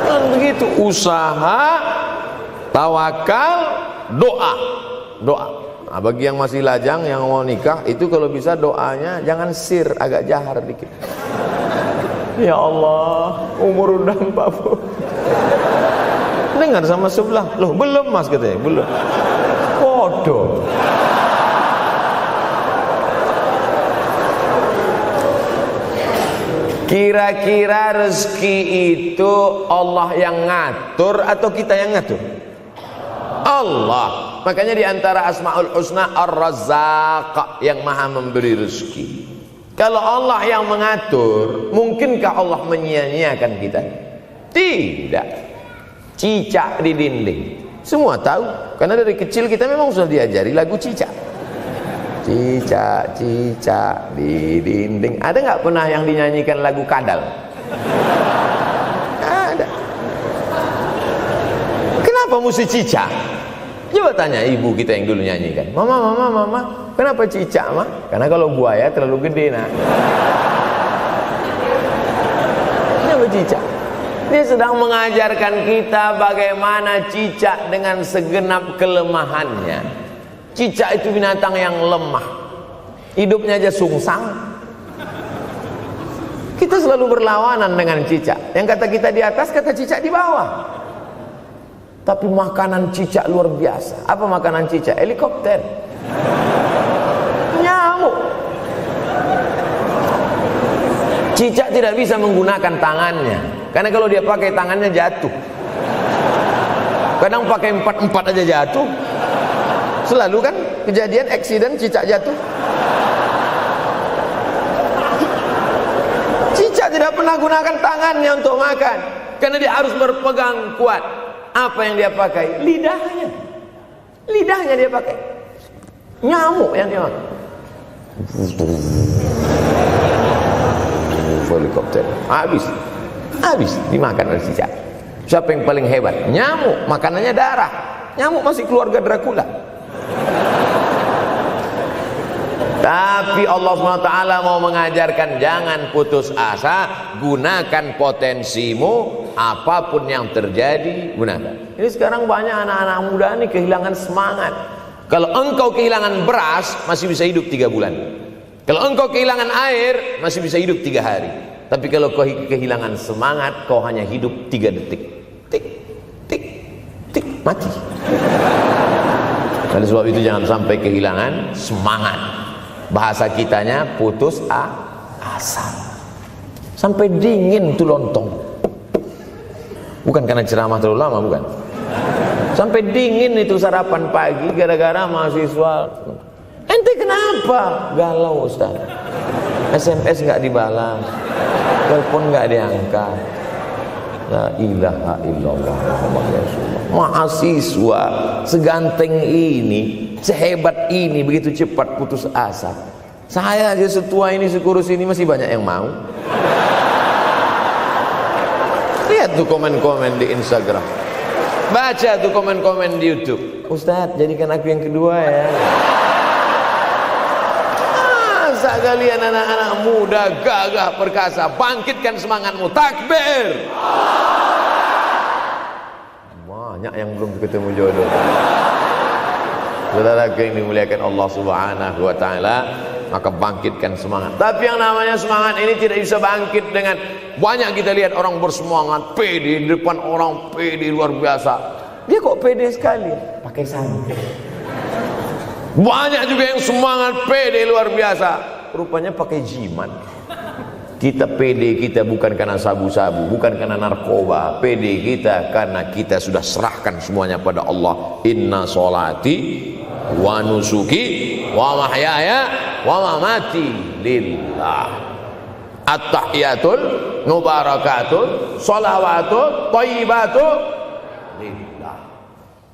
Dan begitu, usaha, tawakal, doa. Nah, bagi yang masih lajang, yang mau nikah, itu kalau bisa doanya jangan sir, agak jahar dikit. Ya Allah, umur udah 40. Dengar sama sebelah, loh belum mas katanya, belum. Bodoh. Kira-kira rezeki itu Allah yang ngatur atau kita yang ngatur? Allah. Makanya di antara Asmaul Husna Ar-Razzaq, yang maha memberi rezeki. Kalau Allah yang mengatur, mungkinkah Allah menyia-nyiakan kita? Tidak. Cicak di dinding, semua tahu, karena dari kecil kita memang sudah diajari lagu cicak. Cicak, cicak di dinding. Ada nggak pernah yang dinyanyikan lagu kadal? Ada. Kenapa mesti cicak? Coba tanya ibu kita yang dulu nyanyikan. Mama, kenapa cicak, Ma? Karena kalau buaya terlalu gede, nak. Kenapa cicak? Dia sedang mengajarkan kita bagaimana cicak dengan segenap kelemahannya. Cicak itu binatang yang lemah, hidupnya aja sungsang. Kita selalu berlawanan dengan cicak. Yang kata kita di atas, kata cicak di bawah. Tapi makanan cicak luar biasa. Apa makanan cicak? Helikopter, nyamuk. Cicak tidak bisa menggunakan tangannya, karena kalau dia pakai tangannya jatuh. Kadang pakai 4 aja jatuh. Selalu kan kejadian eksiden cicak jatuh. Cicak tidak pernah gunakan tangannya untuk makan, karena dia harus berpegang kuat. Apa yang dia pakai? Lidahnya. Lidahnya dia pakai. Nyamuk yang dia makan. Helikopter. Habis dimakan oleh cicak. Siapa yang paling hebat? Nyamuk. Makanannya darah. Nyamuk masih keluarga Dracula. Tapi Allah SWT mau mengajarkan jangan putus asa, gunakan potensimu, apapun yang terjadi gunakan. Ini sekarang banyak anak-anak muda nih kehilangan semangat. Kalau engkau kehilangan beras masih bisa hidup 3 bulan. Kalau engkau kehilangan air masih bisa hidup 3 hari. Tapi kalau kau kehilangan semangat, kau hanya hidup 3 detik. Tik, tik, tik, mati. Oleh sebab itu jangan sampai kehilangan semangat. Bahasa kitanya putus asa. Sampai dingin tuh lontong. Bukan karena ceramah terlalu lama, bukan. Sampai dingin itu sarapan pagi gara-gara mahasiswa. Ente kenapa? Galau Ustaz. SMS nggak dibalas, telepon nggak diangkat. La ilaha illallah Muhammad Rasulullah. Mahasiswa seganteng ini, sehebat ini, begitu cepat putus asa. Saya aja setua ini, sekurus ini masih banyak yang mau. Lihat tuh komen-komen di Instagram, baca tuh komen-komen di YouTube. Ustadz, jadikan aku yang kedua ya. Masa kalian anak-anak muda gagah perkasa, bangkitkan semangatmu, takbir. Banyak yang belum ketemu jodoh. Saudara yang dimuliakan Allah Subhanahu wa taala, maka bangkitkan semangat. Tapi yang namanya semangat ini tidak bisa bangkit dengan banyak. Kita lihat orang bersemangat, pede di depan orang, pede luar biasa. Dia kok pede sekali? Pakai sandal. Banyak juga yang semangat, pede luar biasa, rupanya pakai jimat. Kita pede kita bukan karena sabu-sabu, bukan karena narkoba. Pede kita karena kita sudah serahkan semuanya pada Allah. Inna sholati wa nusuki wa mahyaya wa mamati lillah. At-tahiyatul mubarakatul sholawatut thayyibatul lillah.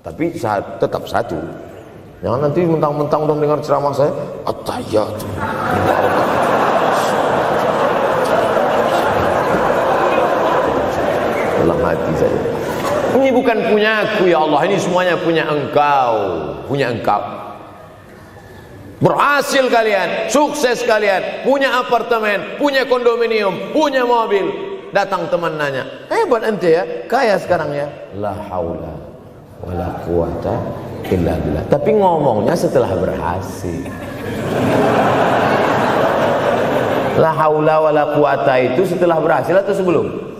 Tapi tetap satu. Jangan nanti mentang-mentang udah dengar ceramah saya at-tahiyatul mubarakatul. Dalam hati saya, ini bukan punyaku ya Allah, ini semuanya punya Engkau, punya Engkau. Berhasil kalian, sukses kalian, punya apartemen, punya kondominium, punya mobil. Datang teman nanya, hebat ente ya, kaya sekarang ya. La haula wala quwata illa billah. Tapi ngomongnya setelah berhasil. La haula wala quwata itu setelah berhasil atau sebelum?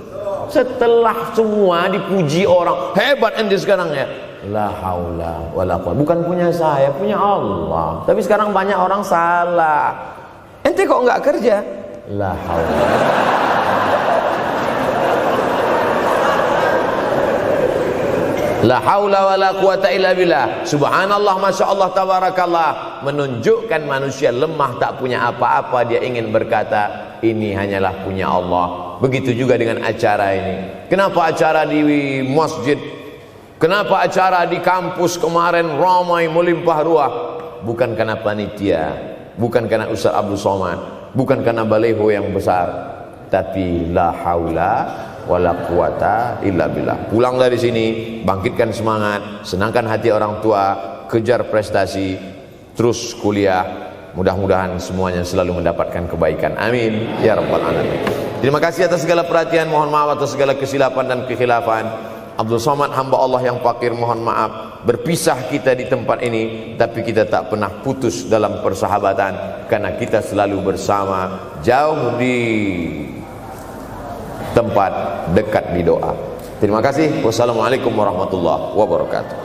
Setelah semua dipuji orang, hebat ente sekarang ya. La haula wala quwwata, bukan punya saya, punya Allah. Tapi sekarang banyak orang salah. Ente kok enggak kerja? La haula. La haula wala quwwata illa billah. Subhanallah, masya Allah, tabarakallah. Menunjukkan manusia lemah, tak punya apa-apa. Dia ingin berkata, ini hanyalah punya Allah. Begitu juga dengan acara ini. Kenapa acara di masjid? Kenapa acara di kampus kemarin ramai melimpah ruah? Bukan karena panitia, bukan karena Ustaz Abdul Somad, bukan karena baleho yang besar, tapi la haula wala quwata illa billah. Pulang dari sini, bangkitkan semangat, senangkan hati orang tua, kejar prestasi, terus kuliah. Mudah-mudahan semuanya selalu mendapatkan kebaikan. Amin ya rabbal alamin. Terima kasih atas segala perhatian. Mohon maaf atas segala kesilapan dan kekhilafan. Abdul Somad, hamba Allah yang fakir, mohon maaf. Berpisah kita di tempat ini, tapi kita tak pernah putus dalam persahabatan, karena kita selalu bersama, jauh di tempat, dekat di doa. Terima kasih. Wassalamualaikum warahmatullahi wabarakatuh.